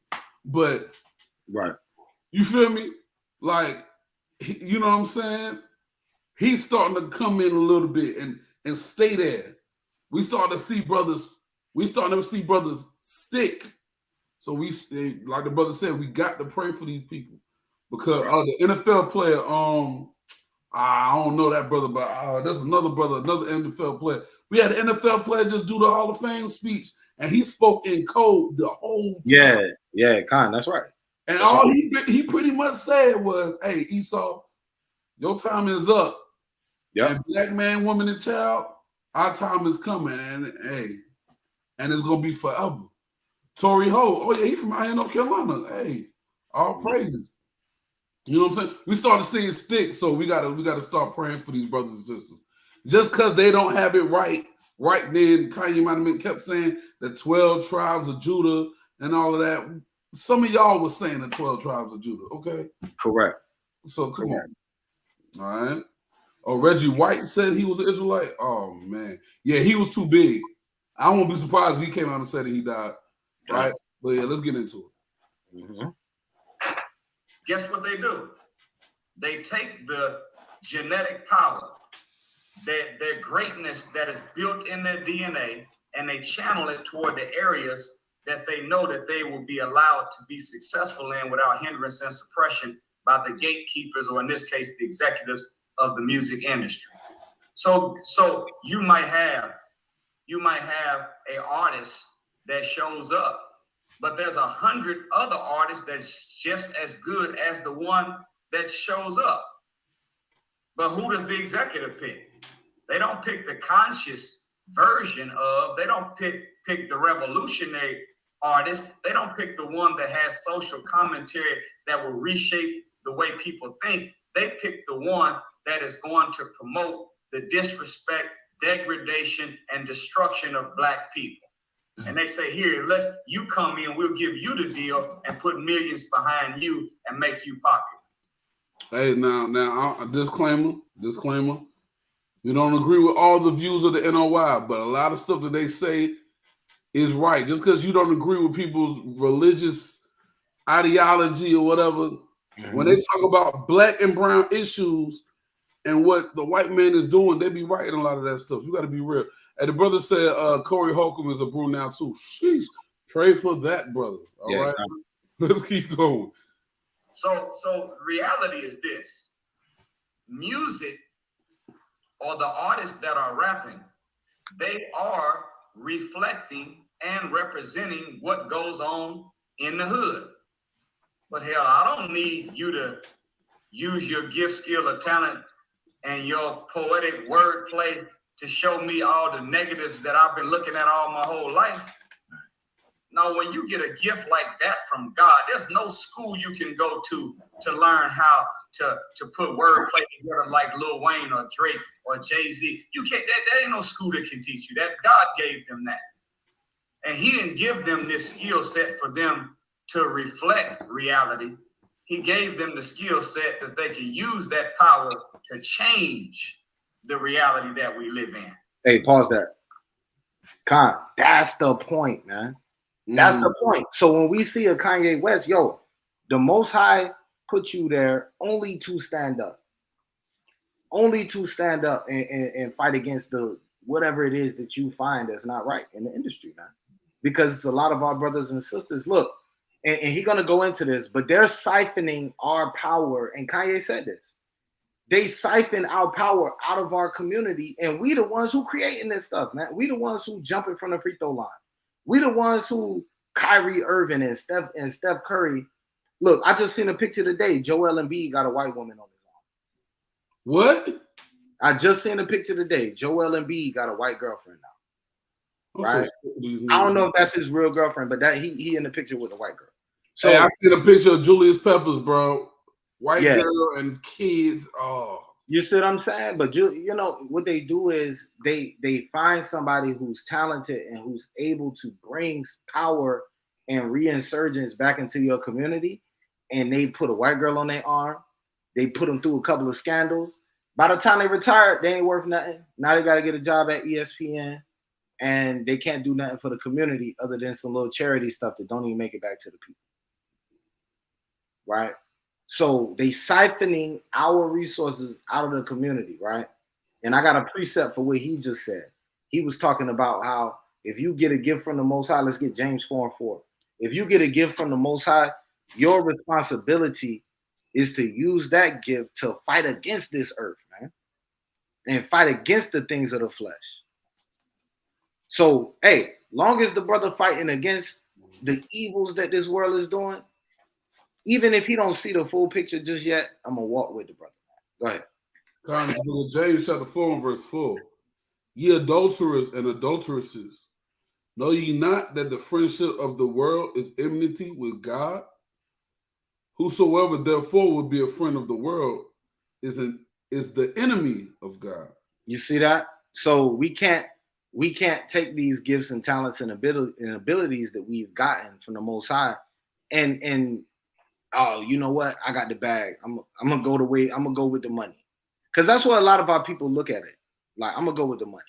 But right. You feel me? Like, you know what I'm saying? He's starting to come in a little bit and stay there. We starting to see brothers stick. So we, like the brother said, we got to pray for these people. Because the NFL player, I don't know that brother, but there's another brother, another NFL player. We had an NFL player just do the Hall of Fame speech, and he spoke in code the whole time. Yeah, Khan, that's right. And that's all right. he pretty much said was, hey, Esau, your time is up. Yeah. And black man, woman, and child, our time is coming. And it's gonna be forever. Torrey Holt, oh yeah, he from out here in North Carolina. Hey, all praises. You know what I'm saying? We started seeing sticks, so we gotta start praying for these brothers and sisters. Just because they don't have it right then, Kanye might have kept saying the 12 tribes of Judah and all of that. Some of y'all was saying the 12 tribes of Judah, okay? Correct. So come on. All right. Oh, Reggie White said he was an Israelite. Oh man. Yeah, he was too big. I won't be surprised if he came out and said that he died. Right? But yeah, let's get into it. Guess what they do? they take the genetic power, their greatness that is built in their DNA, and they channel it toward the areas that they know that they will be allowed to be successful in without hindrance and suppression by the gatekeepers, or in this case, the executives of the music industry. So you might have an artist that shows up, but there's 100 other artists that's just as good as the one that shows up. But who does the executive pick? They don't pick the conscious version of, they don't pick the revolutionary artist. They don't pick the one that has social commentary that will reshape the way people think. They pick the one that is going to promote the disrespect, degradation, and destruction of Black people. And they say, here, you come in, we'll give you the deal and put millions behind you and make you popular. Hey, now, disclaimer. We don't agree with all the views of the NOI, but a lot of stuff that they say is right. Just because you don't agree with people's religious ideology or whatever, when they talk about Black and brown issues and what the white man is doing, they be right in a lot of that stuff. You got to be real. And the brother said Corey Holcomb is a brew now too. Sheesh. Pray for that, brother. All right. Let's keep going. So reality is this. Music, or the artists that are rapping, they are reflecting and representing what goes on in the hood. But hell, I don't need you to use your gift, skill, or talent and your poetic wordplay to show me all the negatives that I've been looking at all my whole life. Now, when you get a gift like that from God, there's no school you can go to learn how to put wordplay together like Lil Wayne or Drake or Jay-Z. You can't, that ain't no school that can teach you that. God gave them that. And he didn't give them this skill set for them to reflect reality. He gave them the skill set that they can use that power to change the reality that we live in. Hey, pause that. Khan, that's the point, man. That's the point. So when we see a Kanye West, the Most High put you there only to stand up. Only to stand up and fight against the whatever it is that you find that's not right in the industry, man. Because it's a lot of our brothers and sisters. Look, and he's gonna go into this, but they're siphoning our power. And Kanye said this. They siphon our power out of our community, and we the ones who creating this stuff, man. We the ones who jumping from the free throw line. We the ones who Kyrie Irving and Steph Curry. Look, I just seen a picture today. Joel Embiid got a white woman on his arm. What? I just seen a picture today. Joel Embiid got a white girlfriend now. Right? I don't know if that's his real girlfriend, but that he in the picture with a white girl. So hey, I seen a picture of Julius Peppers, bro. White girl and kids. Oh. You see what I'm saying? But you know what they do is they find somebody who's talented and who's able to bring power and reinsurgence back into your community, and they put a white girl on their arm. They put them through a couple of scandals. By the time they retire, they ain't worth nothing. Now they got to get a job at ESPN, and they can't do nothing for the community other than some little charity stuff that don't even make it back to the people. Right? So they siphoning our resources out of the community, right? And I got a precept for what he just said. He was talking about how if you get a gift from the Most High, let's get James 4:4. If you get a gift from the Most High, your responsibility is to use that gift to fight against this earth, man, and fight against the things of the flesh. So, hey, long as the brother fighting against the evils that this world is doing, even if he don't see the full picture just yet, I'm gonna walk with the brother. Go ahead. James chapter 4 verse 4. Ye adulterers and adulteresses, know ye not that the friendship of the world is enmity with God? Whosoever therefore would be a friend of the world is the enemy of God. You see that? So we can't take these gifts and talents and abilities that we've gotten from the Most High and oh, you know what? I got the bag. I'm gonna go with the money. Because that's what a lot of our people look at it. Like, I'm gonna go with the money.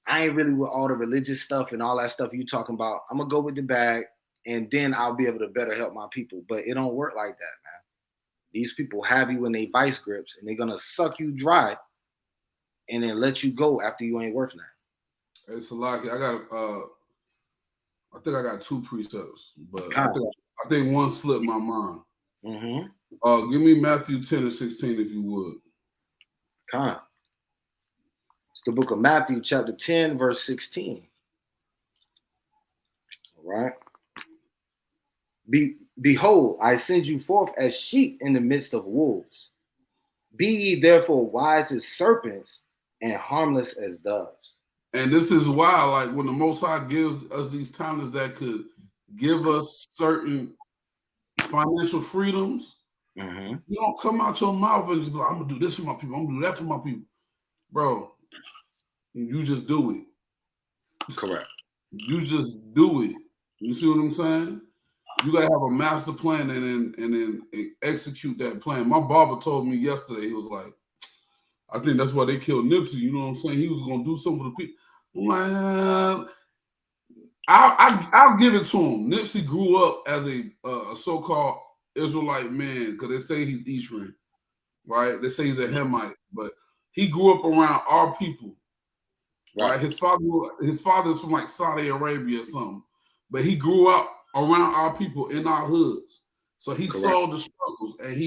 I ain't really with all the religious stuff and all that stuff you talking about. I'm gonna go with the bag, and then I'll be able to better help my people. But it don't work like that, man. These people have you in their vice grips, and they're gonna suck you dry, and then let you go after you ain't worth nothing. It's a lot. I think I got 2 precepts, but God. I think one slipped my mind. Mm-hmm. Give me Matthew 10 and 16 if you would. Con. It's the book of Matthew, chapter 10, verse 16. All right. Behold, I send you forth as sheep in the midst of wolves. Be ye therefore wise as serpents and harmless as doves. And this is why, like, when the Most High gives us these talents that could give us certain financial freedoms, Mm-hmm. you don't come out your mouth and just be like, I'm gonna do this for my people, I'm gonna do that for my people. Bro, you just do it. Correct. You just do it. You see what I'm saying? You gotta have a master plan and then execute that plan. My barber told me yesterday, he was like, I think that's why they killed Nipsey. You know what I'm saying? He was gonna do something for the people. I'm like, I'll give it to him. Nipsey grew up as a so-called Israelite man because they say he's Eastern, right? They say he's a Hamite, but he grew up around our people, right? His father's from like Saudi Arabia or something, but he grew up around our people in our hoods, so he saw the struggles and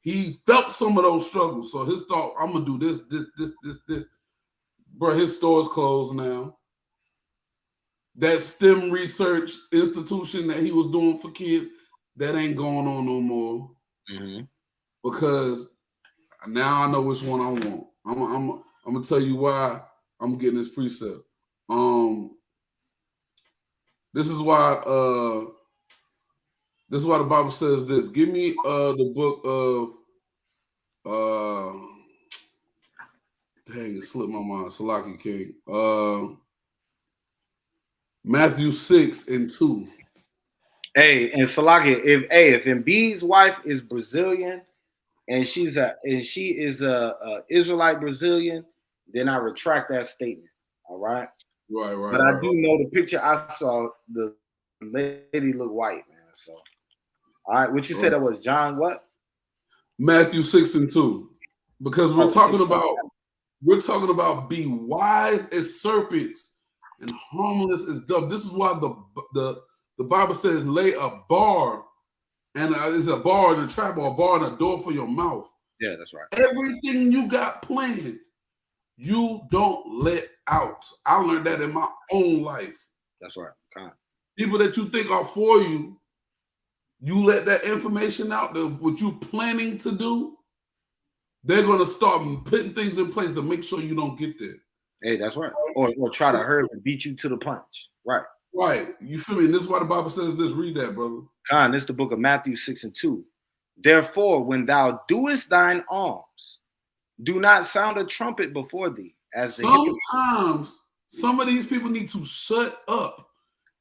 he felt some of those struggles. So his thought, I'm gonna do this. Bro, his store's closed now. That STEM research institution that he was doing for kids, that ain't going on no more. Mm-hmm. Because now I know which one I want. I'm gonna tell you why I'm getting this precept. This is why the Bible says this. Give me the book of dang, it slipped my mind. Salaki King. Matthew 6 and 2. Hey, and Salaki, if Embiid's wife is Brazilian and she is a Israelite Brazilian, then I retract that statement. All right. Right. But I do know the picture I saw, the lady looked white, man. So all right, what you said that was John what? Matthew 6 and 2. Because we're talking about be wise as serpents and harmless as doves. This is why the Bible says lay a bar, and it's a bar in a trap or a bar in a door for your mouth. Yeah, that's right. Everything you got planned, you don't let out. I learned that in my own life. That's right. People that you think are for you, you let that information out, what you planning to do, they're going to start putting things in place to make sure you don't get there. Hey, that's right. Or try to hurt and beat you to the punch. Right. Right. You feel me? And this is why the Bible says this. Read that, brother. This is the book of Matthew 6 and 2. Therefore, when thou doest thine alms, do not sound a trumpet before thee. Sometimes some of these people need to shut up.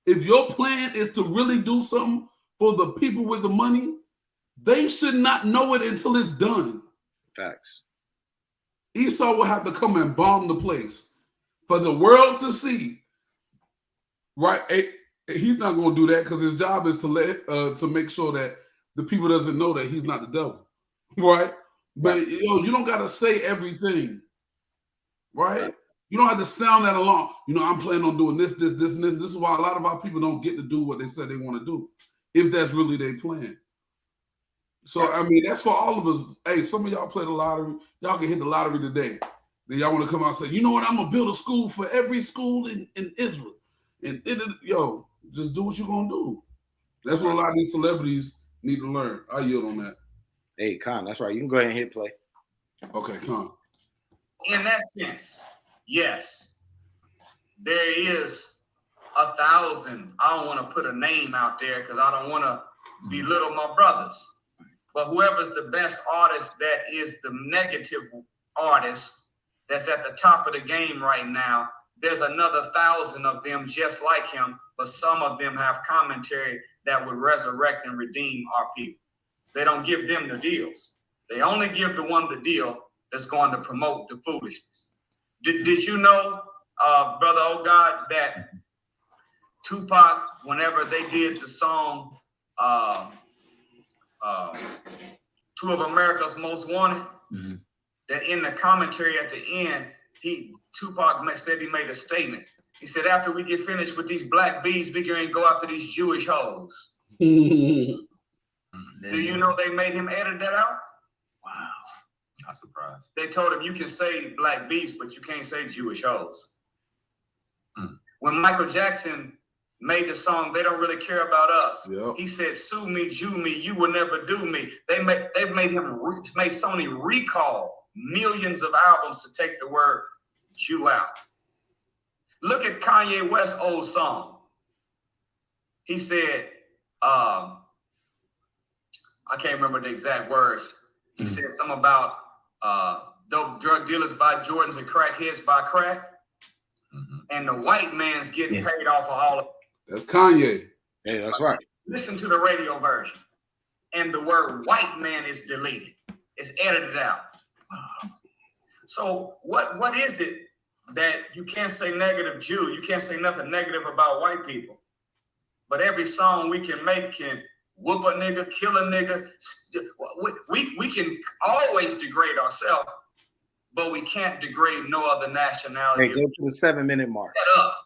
If your plan is to really do something for the people with the money, they should not know it until it's done. Facts. Esau will have to come and bomb the place for the world to see. Right? He's not going to do that because his job is to make sure that the people doesn't know that he's not the devil. Right? But you don't got to say everything. Right? You don't have to sound that alarm. I'm planning on doing this, and this. This is why a lot of our people don't get to do what they said they want to do, if that's really their plan. So, I mean, that's for all of us. Hey, some of y'all play the lottery. Y'all can hit the lottery today. Then y'all want to come out and say, you know what? I'm going to build a school for every school in Israel. And, just do what you're going to do. That's what a lot of these celebrities need to learn. I yield on that. Hey, Con, that's right. You can go ahead and hit play. Okay, Con. In that sense, yes, there is 1,000. I don't want to put a name out there because I don't want to belittle my brothers. But whoever's the best artist that is the negative artist that's at the top of the game right now, there's another 1,000 of them just like him, but some of them have commentary that would resurrect and redeem our people. They don't give them the deals. They only give the one the deal that's going to promote the foolishness. Did you know, Brother Oh God, that Tupac, whenever they did the song, two of America's Most Wanted, that in the commentary at the end, Tupac said he made a statement. He said, after we get finished with these black bees, we can go after these Jewish hoes. Do you know they made him edit that out? Wow. Not surprised. They told him you can say black bees, but you can't say Jewish hoes. When Michael Jackson made the song, They Don't Really Care About Us, he said, sue me, Jew me, you will never do me. They made Sony recall millions of albums to take the word Jew out. Look at Kanye West's old song. He said, I can't remember the exact words. He said something about dope drug dealers buy Jordans and crackheads buy crack. And the white man's getting paid off of all of it. That's Kanye. Yeah, that's right. Listen to the radio version. And the word white man is deleted. It's edited out. So what is it that you can't say negative Jew? You can't say nothing negative about white people. But every song we can make can whoop a nigga, kill a nigga. We can always degrade ourselves, but we can't degrade no other nationality. Hey, go to the 7-minute mark. Shut up.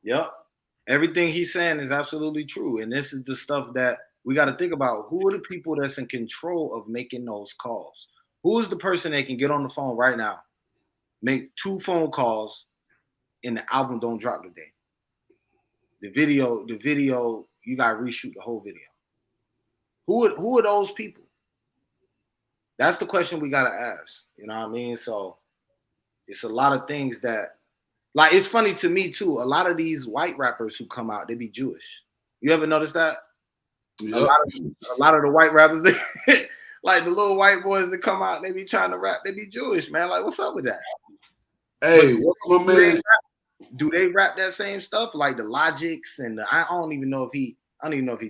Yep. Everything he's saying is absolutely true. And this is the stuff that we got to think about. Who are the people that's in control of making those calls? Who is the person that can get on the phone right now, make 2 phone calls, and the album don't drop today? The video, you got to reshoot the whole video. Who are those people? That's the question we got to ask. You know what I mean? So it's a lot of things that, like, it's funny to me too. A lot of these white rappers who come out, they be Jewish. You ever notice that? Yep. A lot of the white rappers, like the little white boys that come out, they be trying to rap, they be Jewish, man. Like, what's up with that? Hey, what's my man? Do they rap that same stuff? Like the Logics and I don't even know if he's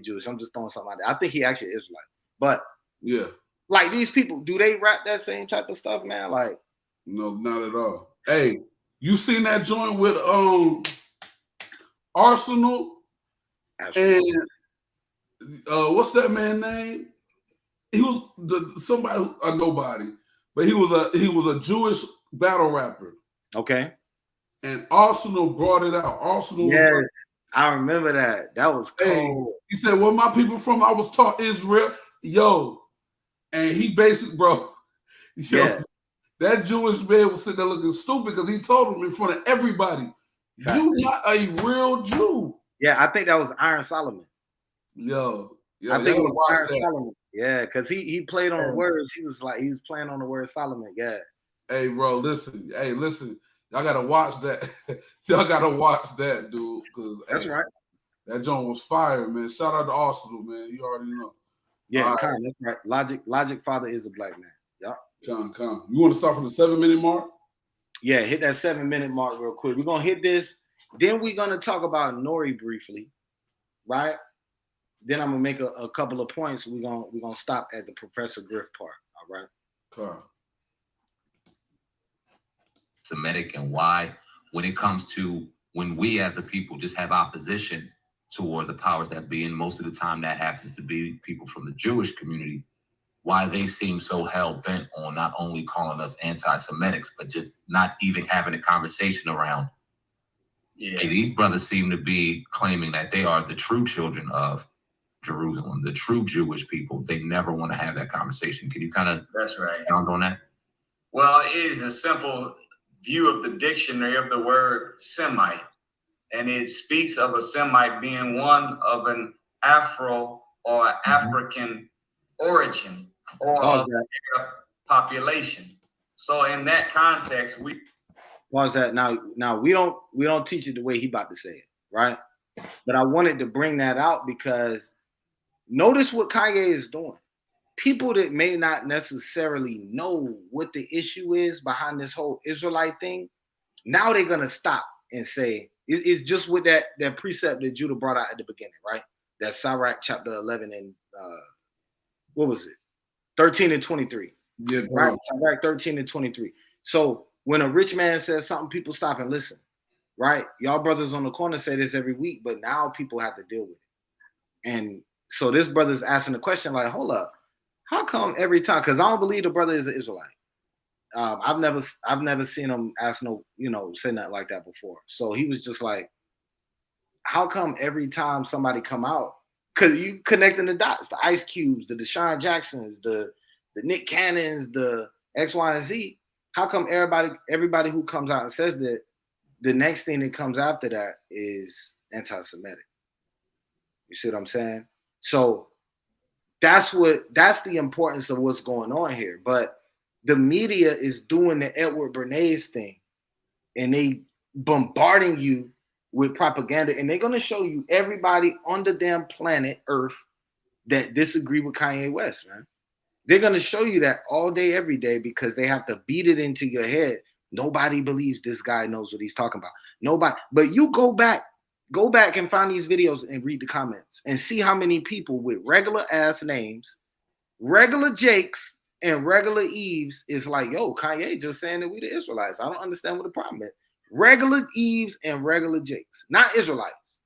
Jewish. I'm just throwing something out there. I think he actually is Israelite. But yeah, like these people, do they rap that same type of stuff, man? Like, no, not at all. Hey, you seen that joint with Arsenal? absolutely. And what's that man's name? He was a nobody, but he was a Jewish battle rapper. Okay. And Arsenal brought it out. Arsenal Yes, was like, I remember that. That was cold. hey, he said, "Where my people from? I was taught Israel." Yo, and he basically, bro, that Jewish man was sitting there looking stupid because he told him in front of everybody, "You not a real Jew." Yeah, I think that was Iron Solomon. Yo, I think it was Iron Solomon. Yeah, because he played on words. He was playing on the word Solomon. Yeah. Hey, bro, listen. Y'all gotta watch that. Y'all gotta watch that, dude. Because that's right. That joint was fire, man. Shout out to Arsenal, man. You already know. Yeah, that's right. Logic father is a black man. Yep. Come. You want to start from the 7-minute mark? Yeah, hit that 7-minute mark real quick. We're gonna hit this. Then we're gonna talk about N.O.R.E briefly, right? Then I'm gonna make a couple of points. We're gonna stop at the Professor Griff part. All right. Come. Semitic and why, when it comes to when we as a people just have opposition toward the powers that be, and most of the time that happens to be people from the Jewish community, why they seem so hell-bent on not only calling us anti-Semitics, but just not even having a conversation around. Yeah. Hey, these brothers seem to be claiming that they are the true children of Jerusalem, the true Jewish people. They never want to have that conversation. Can you kind of expound on that? Well, it is a simple view of the dictionary of the word Semite, and it speaks of a Semite being one of an Afro or African origin or of the Arab population. So in that context, we pause that. Now we don't teach it the way he about to say it, right? But I wanted to bring that out because notice what Kanye is doing. People that may not necessarily know what the issue is behind this whole Israelite thing, now they're gonna stop and say it's just with that precept that Judah brought out at the beginning, right? That Sirach chapter 11 and what was it? 13 and 23. Yeah, right. Sirach 13 and 23. So when a rich man says something, people stop and listen, right? Y'all brothers on the corner say this every week, but now people have to deal with it. And So this brother's asking the question like, hold up, how come every time? Because I don't believe the brother is an Israelite. I've never seen him ask say nothing like that before. So he was just like, how come every time somebody come out, because you connecting the dots, the Ice Cubes, the Deshaun Jacksons, the Nick Cannons, the X, Y, and Z, how come everybody who comes out and says that, the next thing that comes after that is anti-Semitic? You see what I'm saying? So that's the importance of what's going on here. But the media is doing the Edward Bernays thing, and they bombarding you with propaganda, and they're going to show you everybody on the damn planet Earth that disagree with Kanye West, man. They're going to show you that all day, every day, because they have to beat it into your head. Nobody believes this guy knows what he's talking about. Nobody. But you go back and find these videos and read the comments and see how many people with regular ass names, regular Jakes and regular Eves is like, yo, Kanye just saying that we the Israelites. I don't understand what the problem is. Regular Eves and regular Jakes, not Israelites.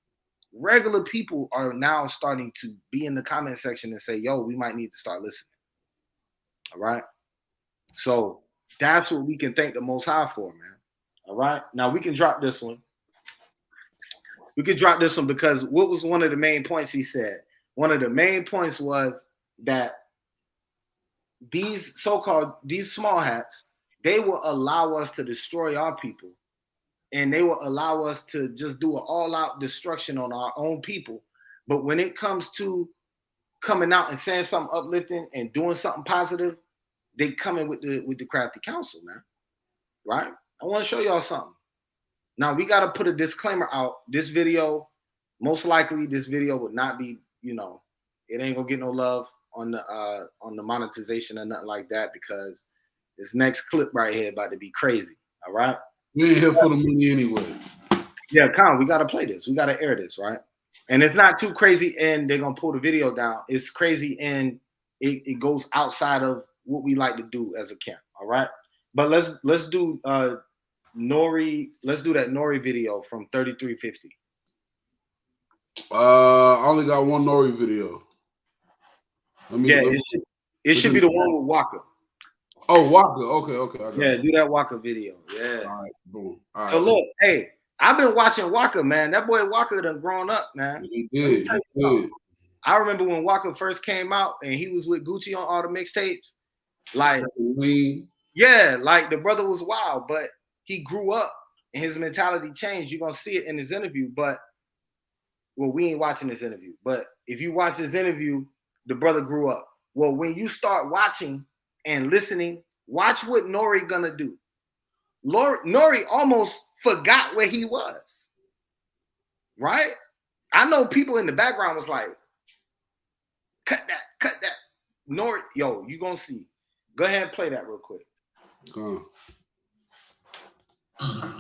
Regular people are now starting to be in the comment section and say, yo, we might need to start listening. All right. So that's what we can thank the Most High for, man. All right. Now we can drop this one. We could drop this one because what was one of the main points he said? One of the main points was that these small hats, they will allow us to destroy our people, and they will allow us to just do an all-out destruction on our own people. But when it comes to coming out and saying something uplifting and doing something positive, they come in with the crafty counsel, man. Right? I want to show y'all something. Now we got to put a disclaimer out. This video, most likely, this video would not be, it ain't gonna get no love on the monetization or nothing like that, because this next clip right here about to be crazy. All right. We ain't here for the money anyway. Yeah, we got to play this. We got to air this, right? And it's not too crazy, and they're gonna pull the video down. It's crazy, and it goes outside of what we like to do as a camp. All right. But let's do N.O.R.E. Let's do that N.O.R.E. video from 3350. I only got one N.O.R.E. video. It should be the one with Walker. Oh, Walker. Okay. Do that Walker video. Yeah. All right, boom. All right. So look, hey, I've been watching Walker, man. That boy Walker done grown up, man. He did. I remember when Walker first came out and he was with Gucci on all the mixtapes. Like, like the brother was wild, but he grew up and his mentality changed. You're going to see it in his interview, we ain't watching this interview. But if you watch this interview, the brother grew up. Well, when you start watching and listening, watch what N.O.R.E. gonna do. N.O.R.E. almost forgot where he was, right? I know people in the background was like, cut that. N.O.R.E., yo, you gonna see. Go ahead and play that real quick. You know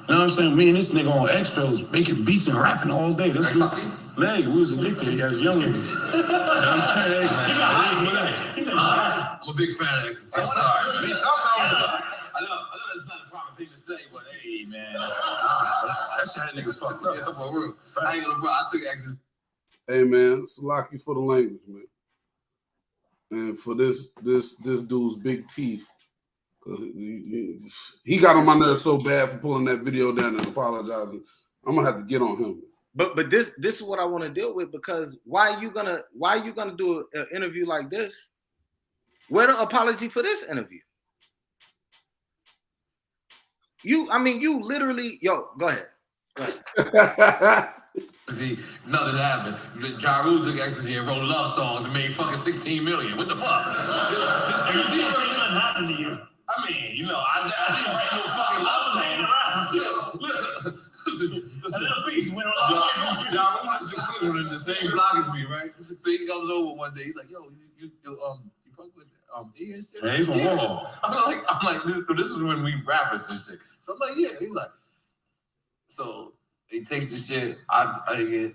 what I'm saying? Me and this nigga on X-Pills making beats and rapping all day. That's what we was addicted as young niggas. You know what I'm saying? I'm a big fan of Ecstasy. I'm sorry. I know that's not the proper thing to say, but hey, man. That shit had niggas fucked up. Yeah, for real. I ain't gonna, bro. I took Ecstasy. Hey, man, it's lucky for the language, man. And for this dude's big teeth. He got on my nerves so bad for pulling that video down and apologizing. I'm gonna have to get on him. But this is what I want to deal with, because why are you gonna do an interview like this? Where the apology for this interview? You literally, go ahead. See, nothing happened. Ja Rule took Ecstasy and wrote love songs and made fucking 16 million. What the fuck? Nothing happened to you. I mean, I didn't write no fucking love songs. A little piece went on. Ja Rule is included in the same block as me, right? So he comes over one day. He's like, "Yo, you fuck with E and shit." Hey, he's from Wall. I'm like, this is when we rappers and shit. So I'm like, yeah. He's like, so he takes this shit. I get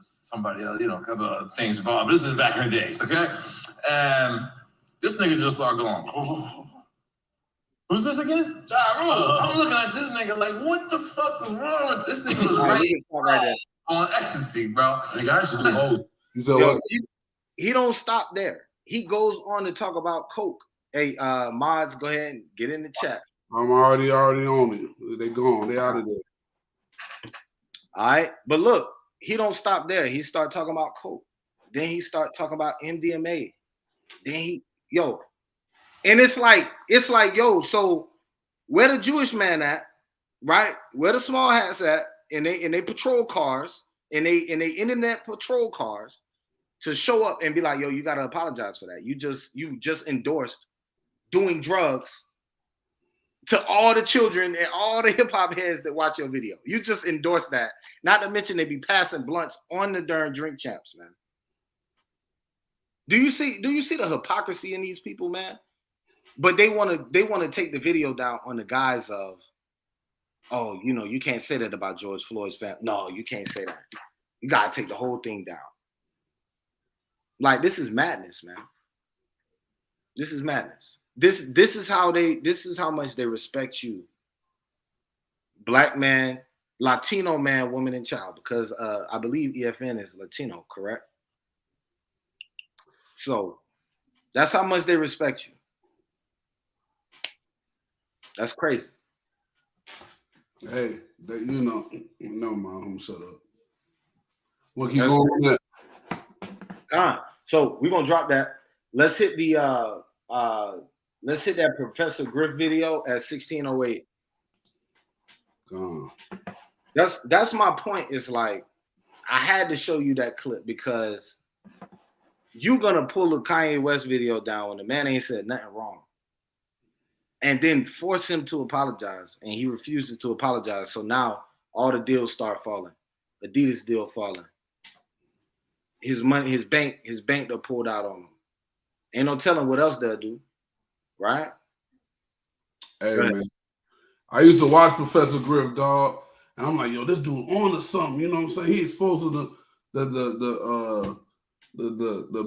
somebody else, a couple of things involved. This is back in the days, okay? And this nigga just started going. Who's this again? Ja Rule. I'm looking at this nigga like, what the fuck is wrong with this nigga? Was right on Ecstasy, bro. Nigga, I should do both. So he don't stop there. He goes on to talk about coke. Hey, mods, go ahead and get in the chat. I'm already on it. They gone. They out of there. All right, but look, he don't stop there. He start talking about coke. Then he start talking about MDMA. Then and it's like, yo, so where the Jewish man at, right? Where the small hats at, and they patrol cars, and they internet patrol cars to show up and be like, yo, you gotta apologize for that. You just endorsed doing drugs to all the children and all the hip hop heads that watch your video. You just endorsed that. Not to mention they be passing blunts on the darn Drink Champs, man. Do you see the hypocrisy in these people, man? But they want to take the video down on the guise of, oh, you know, you can't say that about George Floyd's family. No, you can't say that. You gotta take the whole thing down. Like, this is madness, man. This is madness. This is how much they respect you, Black man, Latino man, woman, and child, because I believe EFN is Latino, correct? So that's how much they respect you. That's crazy. Hey, no, mom, I'm shut up. We'll keep going on that. So we're gonna drop that. Let's hit the let's hit that Professor Griff video at 1608. That's my point. It's like, I had to show you that clip because you're gonna pull a Kanye West video down when the man ain't said nothing wrong, and then force him to apologize, and he refuses to apologize. So now all the deals start falling. Adidas deal falling. His money, his bank they're pulled out on him. Ain't no telling what else they'll do, right? Hey man, I used to watch Professor Griff, dog, and I'm like, yo, this dude on to something. You know what I'm saying? He exposed to the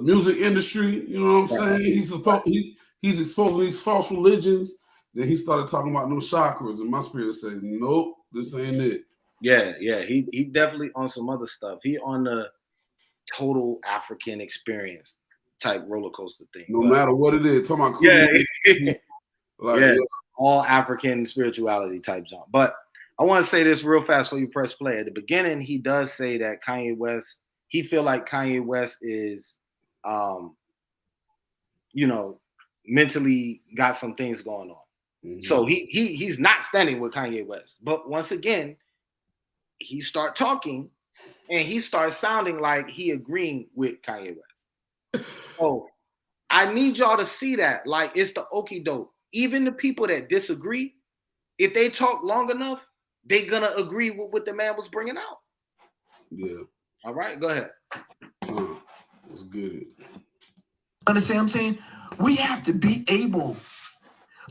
music industry. You know what I'm saying? He's exposing these false religions. Then he started talking about no chakras, and my spirit said, nope, this ain't it. Yeah. He definitely on some other stuff. He on the total African experience type roller coaster thing. No matter what it is, talking about all African spirituality type jump. But I want to say this real fast before you press play. At the beginning, he does say that Kanye West, he feel like Kanye West is, mentally got some things going on. Mm-hmm. So he's not standing with Kanye West. But once again, he start talking and he starts sounding like he agreeing with Kanye West. So I need y'all to see that. Like, it's the okie doke. Even the people that disagree, if they talk long enough, they're gonna agree with what the man was bringing out. Yeah. All right, go ahead. Let's get it. Understand what I'm saying? We have to be able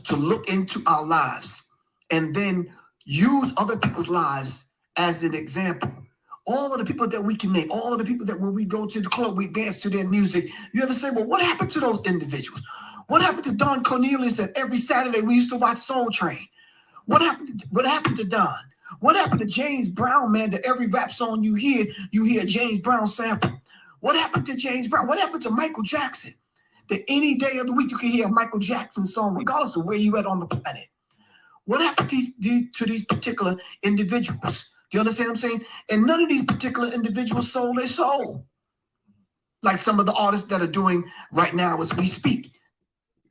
to look into our lives and then use other people's lives as an example. All of the people that we can name, all of the people that when we go to the club, we dance to their music. You ever say, well, what happened to those individuals? What happened to Don Cornelius that every Saturday we used to watch Soul Train? What happened to Don? What happened to James Brown, man, that every rap song you hear a James Brown sample? What happened to James Brown? What happened to Michael Jackson? That any day of the week you can hear a Michael Jackson song, regardless of where you at on the planet. What happened to these particular individuals? Do you understand what I'm saying? And none of these particular individuals sold their soul. Like some of the artists that are doing right now as we speak.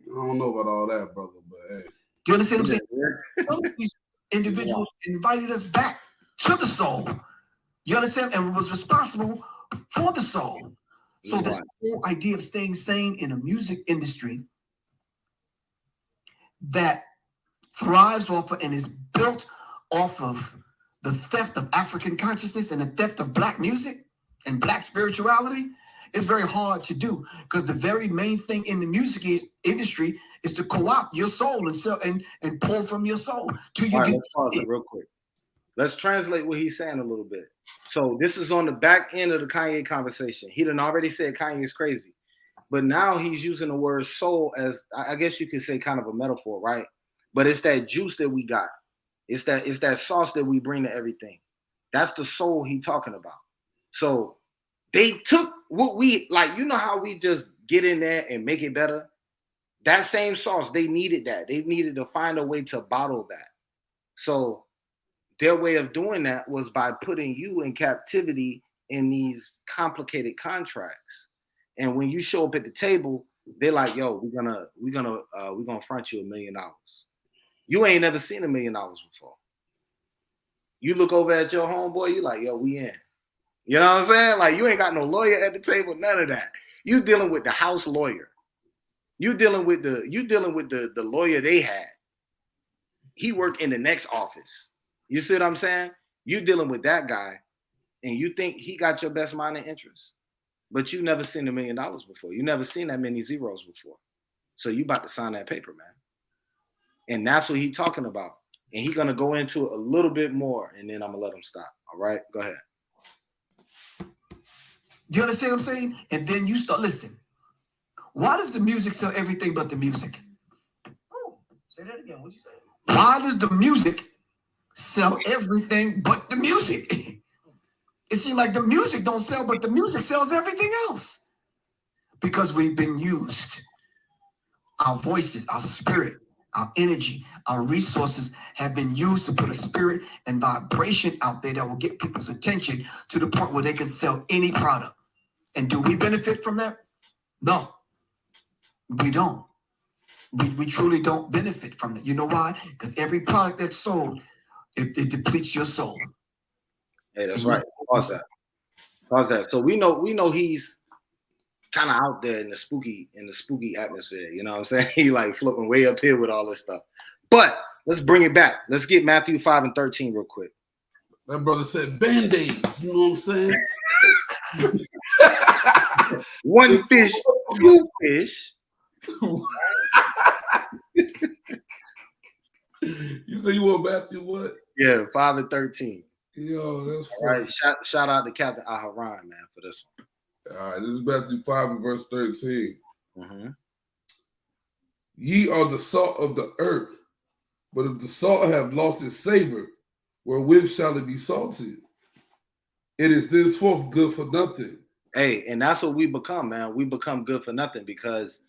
I don't know about all that, brother, but hey. Do you understand what I'm saying? Some of these individuals invited us back to the soul. You understand? And was responsible for the soul. So this whole idea of staying sane in a music industry that thrives off of and is built off of the theft of African consciousness and the theft of Black music and Black spirituality is very hard to do, because the very main thing in the music industry is to co-opt your soul and sell and pull from your soul. Let's pause it real quick. Let's translate what he's saying a little bit. So this is on the back end of the Kanye conversation. He done already said Kanye's crazy, but now he's using the word soul as, I guess you could say, kind of a metaphor, right? But it's that juice that we got. It's that sauce that we bring to everything. That's the soul he's talking about. So They took what we like, you know how we just get in there and make it better? That same sauce, they needed that. They needed to find a way to bottle that. So their way of doing that was by putting you in captivity in these complicated contracts. And when you show up at the table, they're like, yo, we're gonna front you $1 million. You ain't never seen $1 million before. You look over at your homeboy, you like, yo, we in. You know what I'm saying? Like, you ain't got no lawyer at the table, none of that. You dealing with the house lawyer. You dealing with the lawyer they had. He worked in the next office. You see what I'm saying? You dealing with that guy, and you think he got your best mind and interest, but you never seen $1 million before. You never seen that many zeros before. So you about to sign that paper, man. And that's what he's talking about. And he's gonna go into it a little bit more, and then I'm gonna let him stop. All right, go ahead. Do you understand what I'm saying? And then you start listening. Why does the music sell everything but the music? Oh, say that again. What'd you say? Why does the music sell everything but the music? It seems like the music don't sell, but the music sells everything else. Because we've been used. Our voices, our spirit, our energy, our resources have been used to put a spirit and vibration out there that will get people's attention to the point where they can sell any product. And do we benefit from that? No, we don't. We truly don't benefit from it. You know why? Because every product that's sold, it depletes your soul. Hey, that's right. Pause that. So we know he's kind of out there in the spooky atmosphere. You know what I'm saying? He like floating way up here with all this stuff. But let's bring it back. Let's get Matthew 5:13 real quick. That brother said Band-Aids. You know what I'm saying? One fish, two fish. You say you want Matthew what? Yeah, 5:13. Yo, that's all right. Shout out to Captain Aharon, man, for this one. All right, this is Matthew 5 and verse 13. Mm-hmm. Ye are the salt of the earth, but if the salt have lost its savor, wherewith shall it be salted? It is thenceforth good for nothing. Hey, and that's what we become, man. We become good for nothing because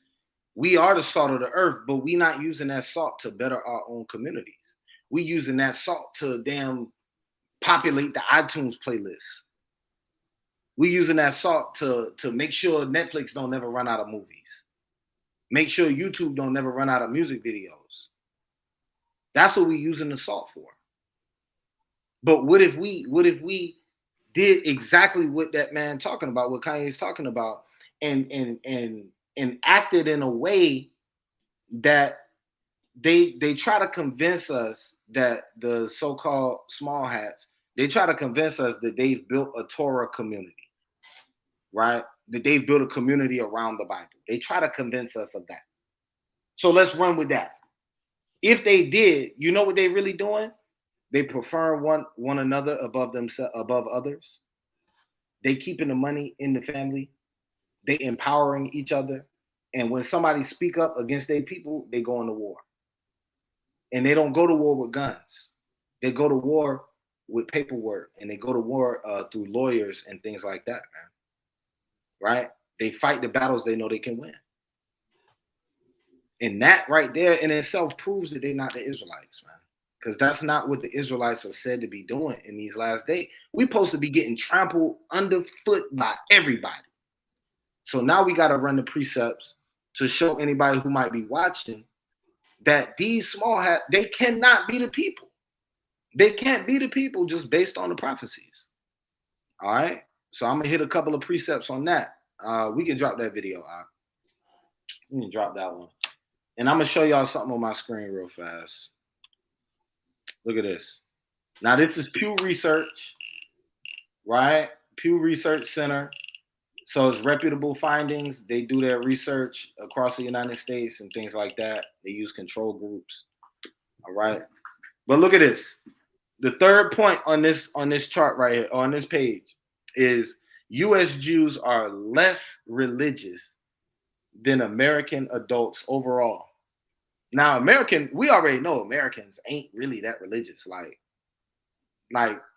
we are the salt of the earth, but we not using that salt to better our own communities. We using that salt to damn populate the iTunes playlist. We using that salt to make sure Netflix don't never run out of movies. Make sure YouTube don't never run out of music videos. That's what we using the salt for. But what if we did exactly what that man talking about, what Kanye's talking about, and acted in a way that they try to convince us that the so-called small hats, they try to convince us that they've built a Torah community, right? That they've built a community around the Bible. They try to convince us of that. So let's run with that. If they did, you know what they really doing? They prefer one another above others. They keeping the money in the family. They empowering each other. And when somebody speak up against their people, they go into war. And they don't go to war with guns. They go to war with paperwork, and they go to war through lawyers and things like that, man. Right? They fight the battles they know they can win. And that right there in itself proves that they're not the Israelites, man. Because that's not what the Israelites are said to be doing in these last days. We're supposed to be getting trampled underfoot by everybody. So now we got to run the precepts to show anybody who might be watching that these small hats, they cannot be the people. They can't be the people just based on the prophecies. All right? So I'm going to hit a couple of precepts on that. We can drop that video out. We can drop that one. And I'm going to show y'all something on my screen real fast. Look at this. Now, this is Pew Research, right? Pew Research Center. So it's reputable findings. They do their research across the United States and things like that. They use control groups. All right. But look at this. The third point on this chart right here, on this page, is U.S. Jews are less religious than American adults overall. Now, we already know Americans ain't really that religious. Like,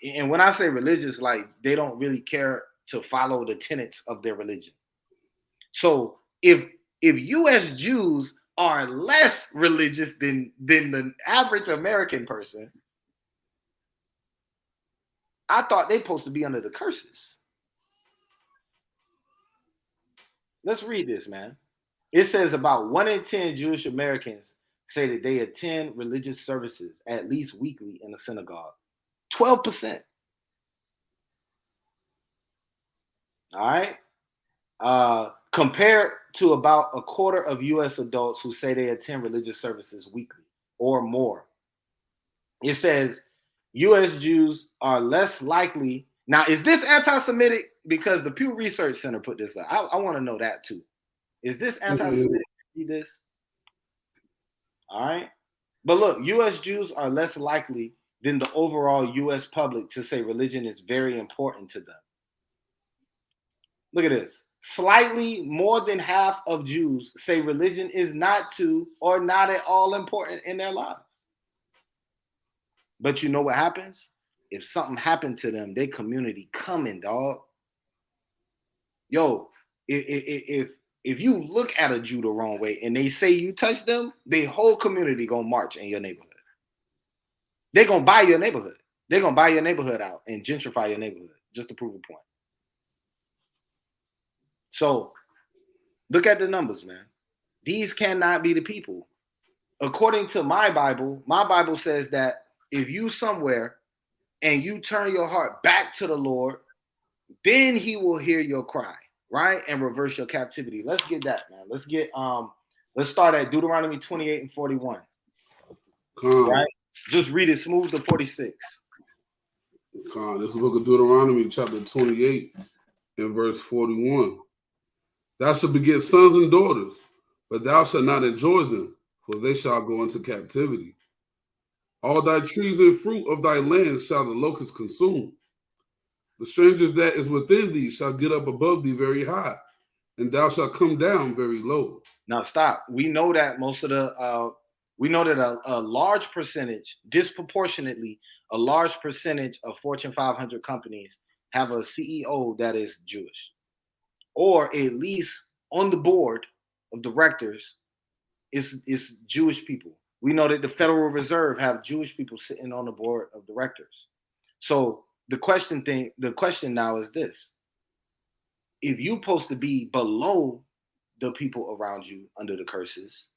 and when I say religious, like they don't really care to follow the tenets of their religion. So if U.S. Jews are less religious than the average American person, I thought they're supposed to be under the curses. Let's read this, man. It says about 1 in 10 Jewish Americans say that they attend religious services at least weekly in a synagogue. 12%. All right. Compared to about a quarter of U.S. adults who say they attend religious services weekly or more. It says U.S. Jews are less likely. Now, is this anti-Semitic? Because the Pew Research Center put this up. I want to know that too. Is this anti-Semitic? Read this. All right. But look, U.S. Jews are less likely than the overall U.S. public to say religion is very important to them. Look at this. Slightly more than half of Jews say religion is not too or not at all important in their lives. But you know what happens? If something happened to them, their community coming, dog. Yo, if you look at a Jew the wrong way and they say you touch them, their whole community gonna march in your neighborhood. They're gonna buy your neighborhood. They're gonna buy your neighborhood out and gentrify your neighborhood just to prove a point. So look at the numbers, man. These cannot be the people. According to my Bible says that if you somewhere and you turn your heart back to the Lord, then he will hear your cry, right? And reverse your captivity. Let's get that, man. Let's start at Deuteronomy 28 and 41. Right? Just read it smooth to 46. This is the book of Deuteronomy chapter 28 and verse 41. Thou shalt beget sons and daughters, but thou shalt not enjoy them, for they shall go into captivity. All thy trees and fruit of thy land shall the locust consume. The stranger that is within thee shall get up above thee very high, and thou shalt come down very low. Now stop. We know that a large percentage, disproportionately, a large percentage of Fortune 500 companies have a CEO that is Jewish, or at least on the board of directors is Jewish people. We know that the Federal Reserve have Jewish people sitting on the board of directors. So the question now is this: if you're supposed to be below the people around you under the curses,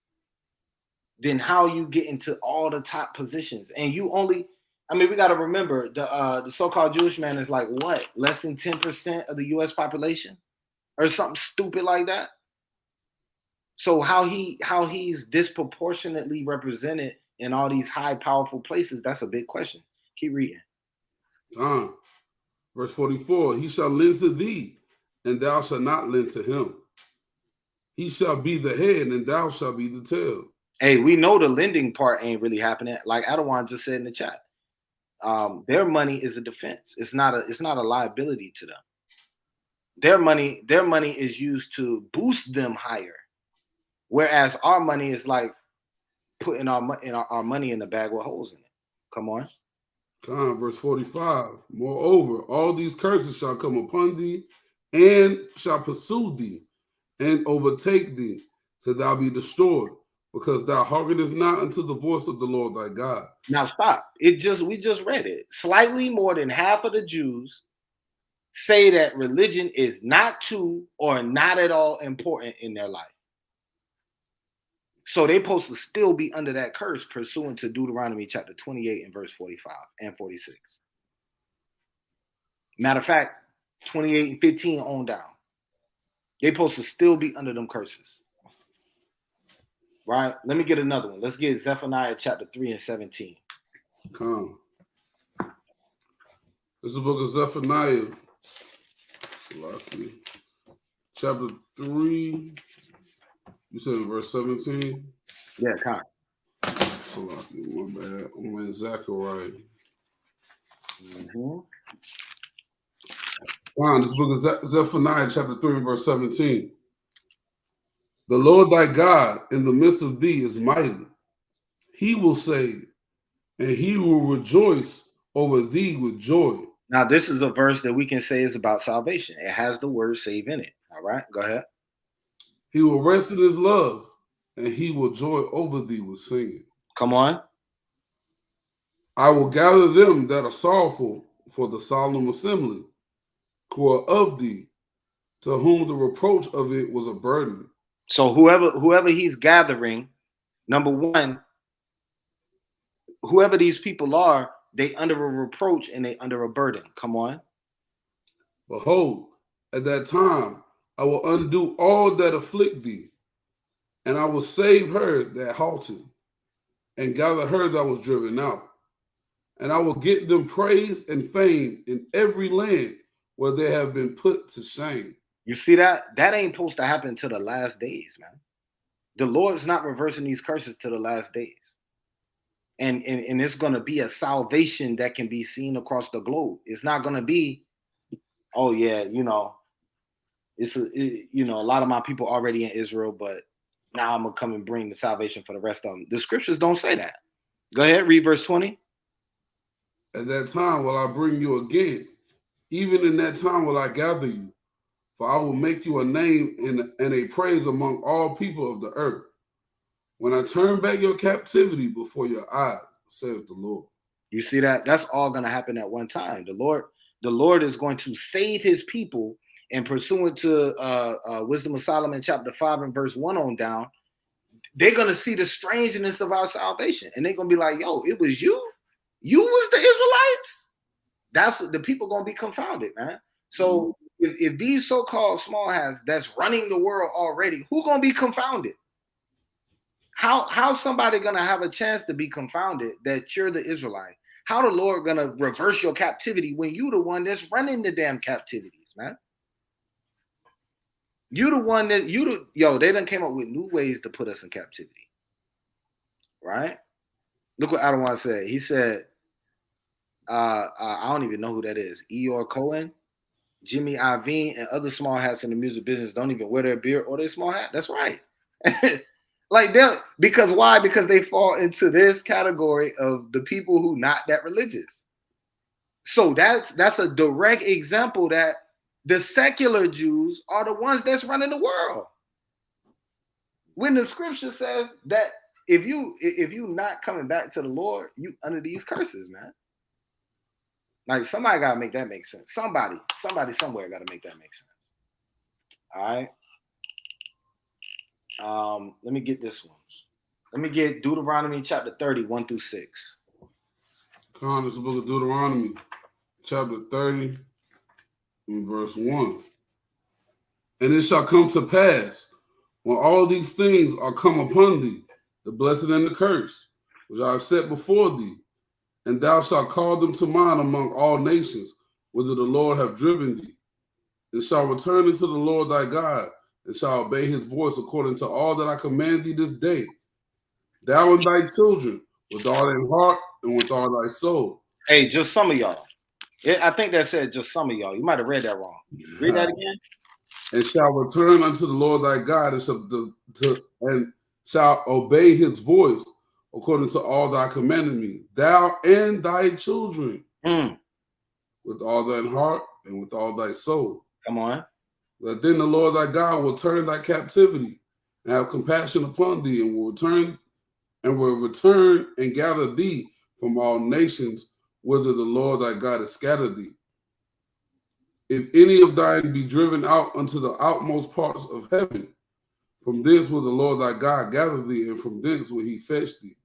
then how you get into all the top positions? And you only, we got to remember the so-called Jewish man is like what, less than 10% of the U.S. population, or something stupid like that. So how he's disproportionately represented in all these high, powerful places, that's a big question. Keep reading. Verse 44, he shall lend to thee, and thou shalt not lend to him. He shall be the head, and thou shalt be the tail. Hey, we know the lending part ain't really happening. Like Adawan just said in the chat, their money is a defense. It's not a liability to them. Their money is used to boost them higher, whereas our money is like putting our money in a bag with holes in it. Come on. Verse 45. Moreover, all these curses shall come upon thee, and shall pursue thee, and overtake thee, till thou be destroyed, because thou hearkenest not unto the voice of the Lord thy God. Now stop. We just read it. Slightly more than half of the Jews say that religion is not too or not at all important in their life. So they're supposed to still be under that curse pursuant to Deuteronomy chapter 28 and verse 45 and 46. Matter of fact, 28 and 15 on down. They're supposed to still be under them curses. Right? Let me get another one. Let's get Zephaniah chapter 3 and 17. This is the book of Zephaniah. Chapter 3. You said verse 17? Yeah, come. My bad. I'm in Zechariah. This book of Zephaniah, chapter 3, verse 17. The Lord thy God in the midst of thee is mighty. He will save, and he will rejoice over thee with joy. Now, this is a verse that we can say is about salvation. It has the word save in it. All right, go ahead. He will rest in his love, and he will joy over thee with singing. Come on. I will gather them that are sorrowful for the solemn assembly, who are of thee, to whom the reproach of it was a burden. So whoever he's gathering, number one, whoever these people are, they under a reproach and they under a burden. Come on. Behold, at that time I will undo all that afflict thee, and I will save her that halted, and gather her that was driven out. And I will get them praise and fame in every land where they have been put to shame. You see that? That ain't supposed to happen to the last days, man. The Lord's not reversing these curses to the last days. And it's going to be a salvation that can be seen across the globe. It's not going to be, oh yeah, you know, a lot of my people already in Israel, but now I'm going to come and bring the salvation for the rest of them. The scriptures don't say that. Go ahead, read verse 20. At that time will I bring you again. Even in that time will I gather you. For I will make you a name and a praise among all people of the earth. When I turn back your captivity before your eyes, says the Lord. You see that? That's all going to happen at one time. The Lord is going to save his people, and pursuant to Wisdom of Solomon chapter 5 and verse 1 on down, they're going to see the strangeness of our salvation. And they're going to be like, yo, it was you? You was the Israelites? That's what the people going to be confounded, man. So if these so-called small hats that's running the world already, who going to be confounded? How somebody going to have a chance to be confounded that you're the Israelite? How the Lord going to reverse your captivity when you the one that's running the damn captivities, man? You the one that they done came up with new ways to put us in captivity, right? Look what Adawan said. He said, I don't even know who that is. Eeyore Cohen, Jimmy Iovine, and other small hats in the music business don't even wear their beard or their small hat. That's right. Like because why? Because they fall into this category of the people who not that religious. So that's a direct example that the secular Jews are the ones that's running the world. When the scripture says that if you not coming back to the Lord, you under these curses, man. Like somebody gotta make that make sense. Somebody somewhere gotta make that make sense. All right. Let me get this one. Let me get Deuteronomy chapter 30, 1 through 6. Come on, it's the book of Deuteronomy, chapter 30, and verse 1. And it shall come to pass, when all these things are come upon thee, the blessing and the curse, which I have set before thee, and thou shalt call them to mind among all nations, whither the Lord have driven thee, and shall return unto the Lord thy God, and shall obey his voice according to all that I command thee this day, thou and thy children, with all thy heart and with all thy soul. Hey, just some of y'all. I think that said just some of y'all. You might have read that wrong. Read that again. And shall return unto the Lord thy God, and shall obey his voice according to all that I commanded me, thou and thy children, with all thine heart and with all thy soul. Come on. That then the Lord thy God will turn thy captivity and have compassion upon thee, and will return and gather thee from all nations, whither the Lord thy God has scattered thee. If any of thine be driven out unto the outmost parts of heaven, from thence will the Lord thy God gather thee, and from thence will he fetch thee.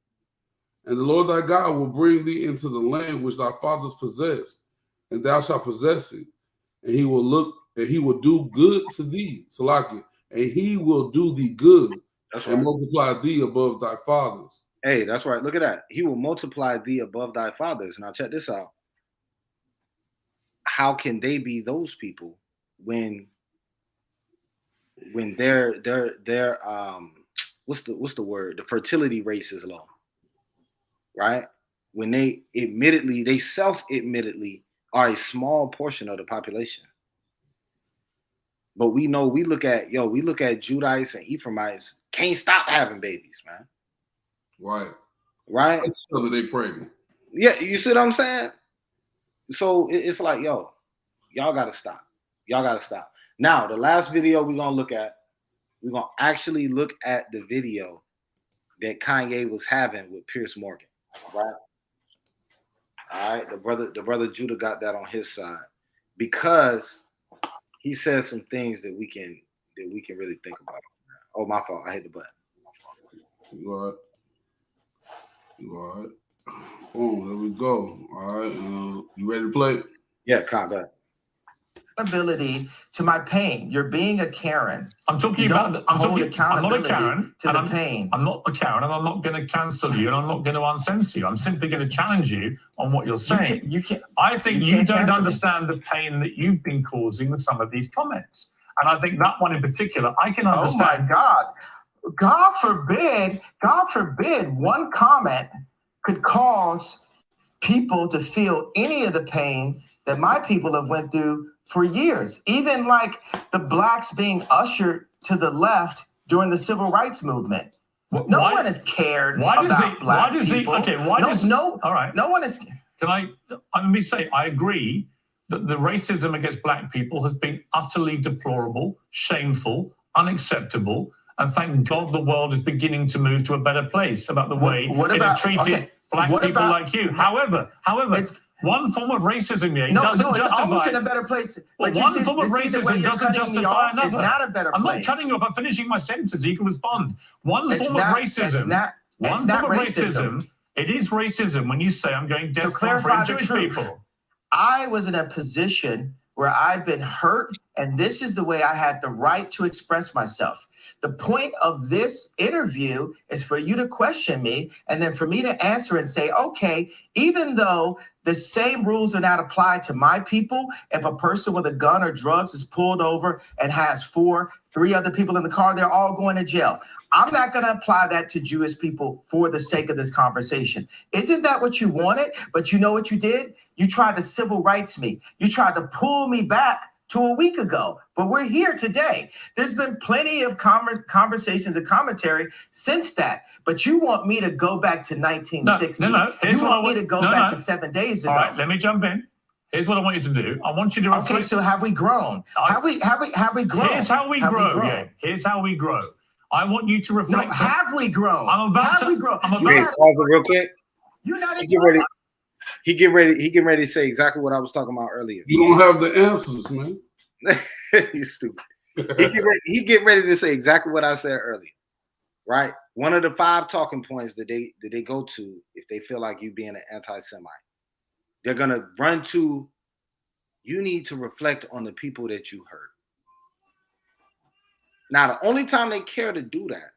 And the Lord thy God will bring thee into the land which thy fathers possessed, and thou shalt possess it. And he will do good to thee, Salakia, and he will do thee good. That's and right. Multiply thee above thy fathers. Hey, that's right. Look at that. He will multiply thee above thy fathers. Now check this out. How can they be those people when they're what's the word? The fertility rate is low, right? When they self-admittedly are a small portion of the population. But we know we look at Judites and Ephraimites can't stop having babies, man. Right. Right. So they pregnant. Yeah, you see what I'm saying? So it's like, yo, y'all gotta stop. Y'all gotta stop. Now, the last video we're gonna look at, we're gonna actually look at the video that Kanye was having with Piers Morgan, right? All right, the brother Judah got that on his side because he says some things that we can really think about. Oh, my fault. I hit the button. You all right? You all right? Boom, there we go. All right, you ready to play? Yeah, go ahead. Accountability to my pain. You're being a Karen. I'm talking You about. don't I'm hold talking. I'm not a accountability Karen. to and the I'm, pain. I'm not a Karen, and I'm not going to cancel you, and I'm not going to uncensor you. I'm simply going to challenge you on what you're saying. You can't. I think you you can't don't cancel me. understand the pain that you've been causing with some of these comments, and I think that one in particular, I can understand. Oh my God. God forbid one comment could cause people to feel any of the pain that my people have went through for years. Even like the blacks being ushered to the left during the civil rights movement. No one has cared about black people. All right. No one is. Let me say, I agree that the racism against black people has been utterly deplorable, shameful, unacceptable, and thank God the world is beginning to move to a better place about the way it has treated black people like you. However, it's one form of racism doesn't justify. It's almost in a better place. Well, one form of racism doesn't justify another. It's not a better place. I'm not cutting you off. I'm finishing my sentence. You can respond. One form of racism. It is racism when you say I'm going death for Jewish people. I was in a position where I've been hurt, and this is the way I had the right to express myself. The point of this interview is for you to question me and then for me to answer and say, okay, even though the same rules are not applied to my people, if a person with a gun or drugs is pulled over and has three other people in the car, they're all going to jail. I'm not going to apply that to Jewish people for the sake of this conversation. Isn't that what you wanted? But you know what you did? You tried to civil rights me. You tried to pull me back to a week ago, but we're here today. There's been plenty of conversations and commentary since that, but you want me to go back to 1960. No. You want me to go back to 7 days ago. All right, let me jump in. Here's what I want you to do. I want you to reflect. Okay, so have we grown? Have we grown? Here's how we grow. Yeah, here's how we grow. I want you to reflect. No, have we grown? Pause it real quick. You're not He get ready to say exactly what I was talking about earlier. You don't have the answers, man. He's stupid. He get ready to say exactly what I said earlier. Right? One of the 5 talking points that they go to if they feel like you being an anti-Semite. They're gonna run to, you need to reflect on the people that you hurt. Now, the only time they care to do that,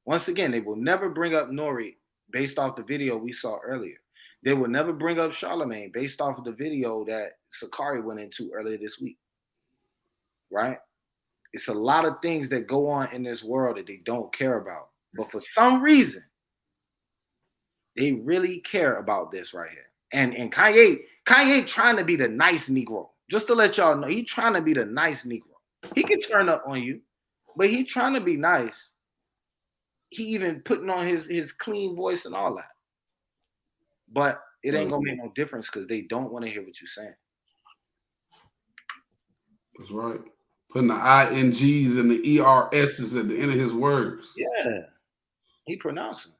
once again, they will never bring up N.O.R.E. based off the video we saw earlier. They will never bring up Charlemagne based off of the video that Sakari went into earlier this week. Right? It's a lot of things that go on in this world that they don't care about. But for some reason, they really care about this right here. And Kanye trying to be the nice Negro. Just to let y'all know, he's trying to be the nice Negro. He can turn up on you, but he's trying to be nice. He even putting on his clean voice and all that. But it ain't gonna make no difference because they don't want to hear what you're saying. That's right. Putting the INGs and the ERSs at the end of his words. Yeah. He pronouncing.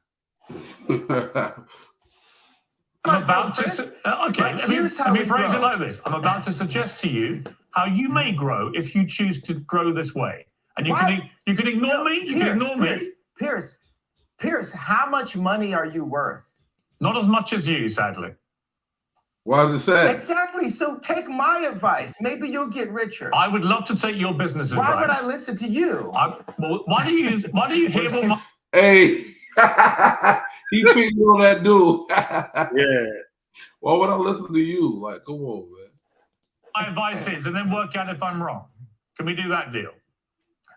I'm about to. Okay, let me phrase it like this. I'm about to suggest to you how you may grow if you choose to grow this way. And you can ignore me. You can ignore me. Pierce, how much money are you worth? Not as much as you, sadly. Why does it say? Exactly. So take my advice. Maybe you'll get richer. I would love to take your business advice. Why would I listen to you? Why do you hear what my... Hey, he picked on that dude. Yeah. Why would I listen to you? Like, come on, man. My advice is, and then work out if I'm wrong. Can we do that deal?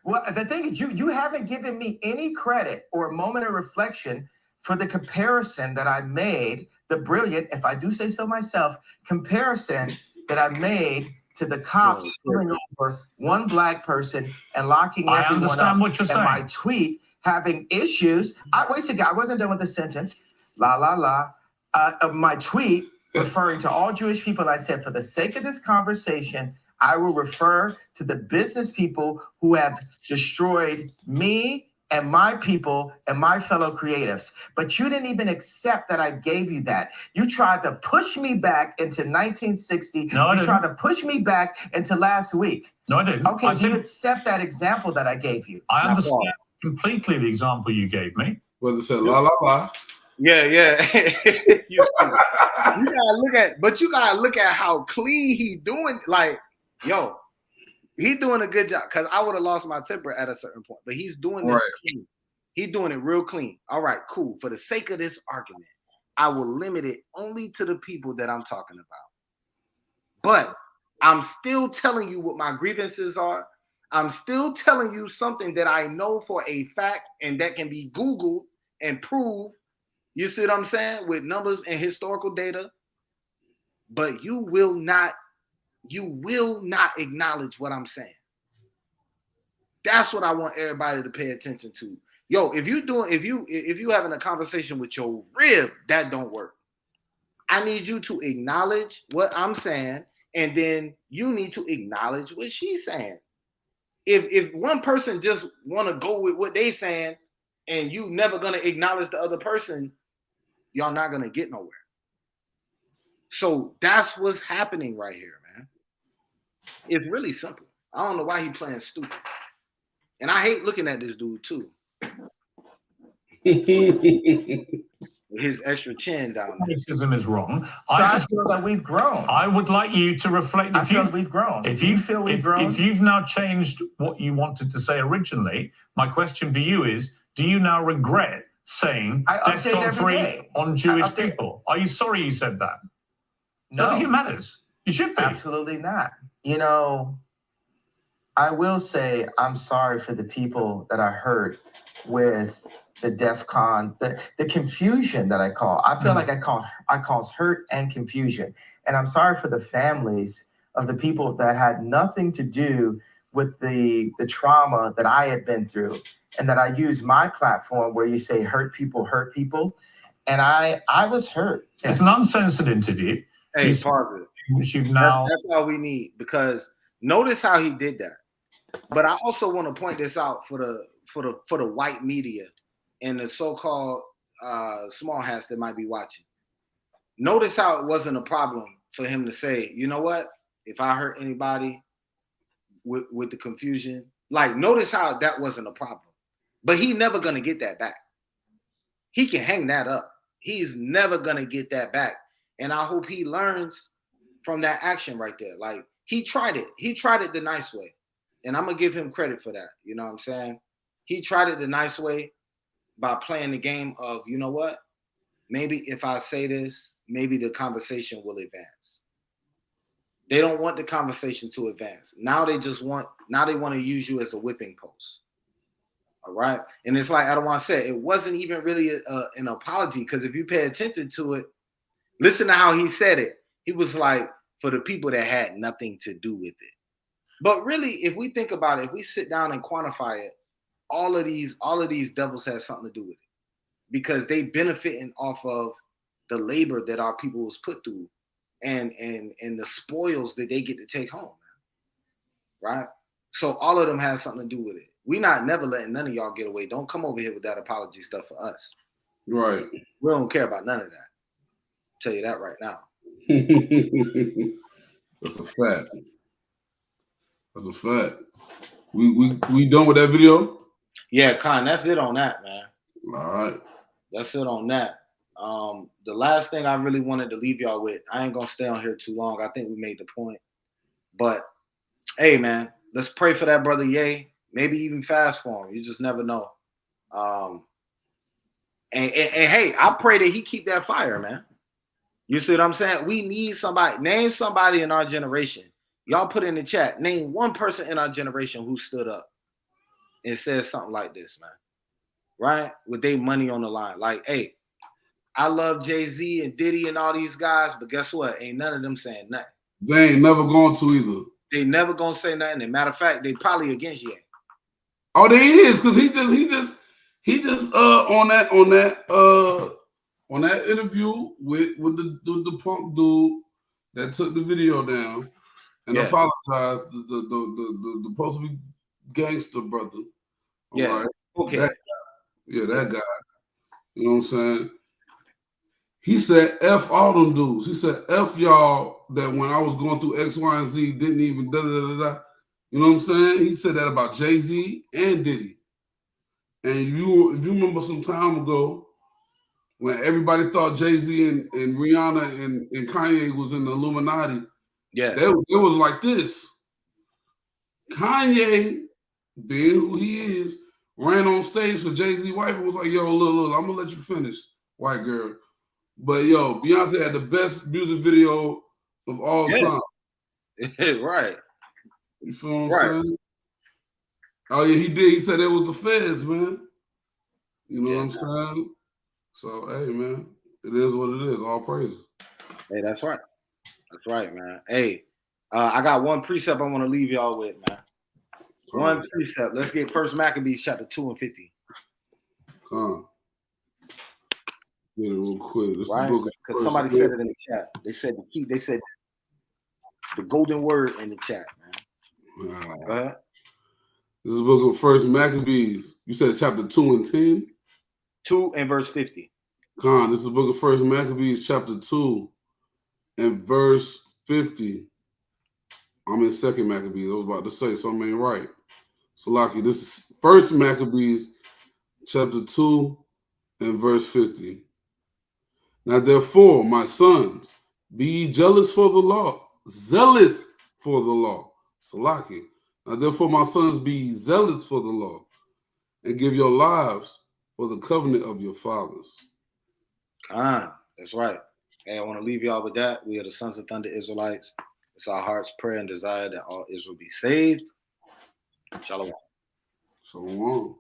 Well, the thing is, you haven't given me any credit or a moment of reflection for the comparison that I made, the brilliant, if I do say so myself, comparison that I made to the cops pulling over one black person and locking everyone up. What you're saying. My tweet having issues. Wait a second, I wasn't done with the sentence. My tweet referring to all Jewish people. I said, for the sake of this conversation, I will refer to the business people who have destroyed me and my people and my fellow creatives. But you didn't even accept that I gave you that. You tried to push me back into 1960. No, I you didn't. tried to push me back into last week. No, I didn't. Okay, I do you think accept that example that I gave you? I understand completely the example you gave me. Whether it said la la la. Yeah. you gotta look at how clean he doing. Like, yo, he doing a good job. Cause I would have lost my temper at a certain point, but he's doing this clean. He's doing it real clean. All right, cool. For the sake of this argument, I will limit it only to the people that I'm talking about. But I'm still telling you what my grievances are. I'm still telling you something that I know for a fact and that can be Googled and proved. You see what I'm saying? With numbers and historical data. But you will not acknowledge what I'm saying. That's what I want everybody to pay attention to. Yo, if you having a conversation with your rib, that don't work. I need you to acknowledge what I'm saying, and then you need to acknowledge what she's saying. If one person just want to go with what they saying, and you never gonna acknowledge the other person, y'all not gonna get nowhere. So that's what's happening right here, man. It's really simple. I don't know why he playing stupid. And I hate looking at this dude too. His extra chin down there. Racism is wrong. So I feel that we've grown. I would like you to reflect. I feel we've grown. If you feel we've grown, if you've now changed what you wanted to say originally, my question for you is: do you now regret saying DEFCON 3 on Jewish people? Are you sorry you said that? No, I think it matters. You should be. Absolutely not. You know, I will say I'm sorry for the people that I hurt with the DEFCON, the confusion that I call. I feel like I cause hurt and confusion. And I'm sorry for the families of the people that had nothing to do with the trauma that I had been through, and that I use my platform where you say hurt people. And I was hurt. It's an uncensored interview. Hey, pause it. Which you've now. That's all we need, because notice how he did that. But I also want to point this out for the white media and the so-called small hats that might be watching. Notice how it wasn't a problem for him to say, you know what? If I hurt anybody with the confusion, like, notice how that wasn't a problem. But he's never going to get that back. He can hang that up. He's never going to get that back. And I hope he learns from that action right there. Like, he tried it. He tried it the nice way. And I'm going to give him credit for that. You know what I'm saying? He tried it the nice way by playing the game of, you know what? Maybe if I say this, maybe the conversation will advance. They don't want the conversation to advance. Now they want to use you as a whipping post. All right. And it's like, I don't want to say, it wasn't even really an apology, because if you pay attention to it, listen to how he said it. He was like, for the people that had nothing to do with it. But really, if we think about it, if we sit down and quantify it, all of these devils have something to do with it, because they benefiting off of the labor that our people was put through, and the spoils that they get to take home, man. Right? So all of them has something to do with it. We not never letting none of y'all get away. Don't come over here with that apology stuff for us. Right. We don't care about none of that. I'll tell you that right now. That's a fact. That's a fact. We done with that video? Yeah, Con, that's it on that, man. All right. That's it on that. The last thing I really wanted to leave y'all with, I ain't gonna stay on here too long. I think we made the point. But hey, man, let's pray for that brother Ye. Maybe even fast for him. You just never know. And hey, I pray that he keep that fire, man. You see what I'm saying? We need somebody. Name somebody in our generation. Y'all put in the chat. Name one person in our generation who stood up and said something like this, man. Right? With their money on the line. Like, hey, I love Jay-Z and Diddy and all these guys, but guess what? Ain't none of them saying nothing. They ain't never going to either. They never gonna say nothing. As a matter of fact, they probably against Ye. Oh, they is, because he just on on that interview with the punk dude that took the video down and Yeah. apologized, the supposed to be gangster brother. All Yeah. right. Okay. That guy. You know what I'm saying? He said, F all them dudes. He said, F y'all that when I was going through X, Y, and Z didn't even da-da-da-da. You know what I'm saying? He said that about Jay-Z and Diddy. And if you remember some time ago when everybody thought Jay-Z and Rihanna and Kanye was in the Illuminati, Yeah. it was like this. Kanye, being who he is, ran on stage for Jay-Z wife and was like, yo, look, I'm going to let you finish, white girl. But, yo, Beyonce had the best music video of all time. Right. You feel what I'm saying? Oh, yeah, he did. He said it was the feds, man. You know what I'm saying? So, hey, man, it is what it is. All praises. Hey, that's right. That's right, man. Hey, I got one precept I want to leave y'all with, man. One precept. Let's get First Maccabees chapter 2 and 50. Get it real quick. This Right? Because somebody said it in the chat. They said the key. They said the golden word in the chat, man. Go ahead. This is the book of First Maccabees. You said chapter 2 and 10? 2 and verse 50. This is the book of First Maccabees, chapter 2 and verse 50. I'm in Second Maccabees. I was about to say something ain't right. Salaki, this is First Maccabees, chapter 2 and verse 50. Now therefore, my sons, be ye jealous for the law, zealous for the law. Salaki. Now therefore, my sons, be ye zealous for the law, and give your lives for the covenant of your fathers. That's right. Hey, I want to leave y'all with that. We are the sons of Thunder Israelites. It's our heart's prayer and desire that all Israel be saved. Shalom. Shalom.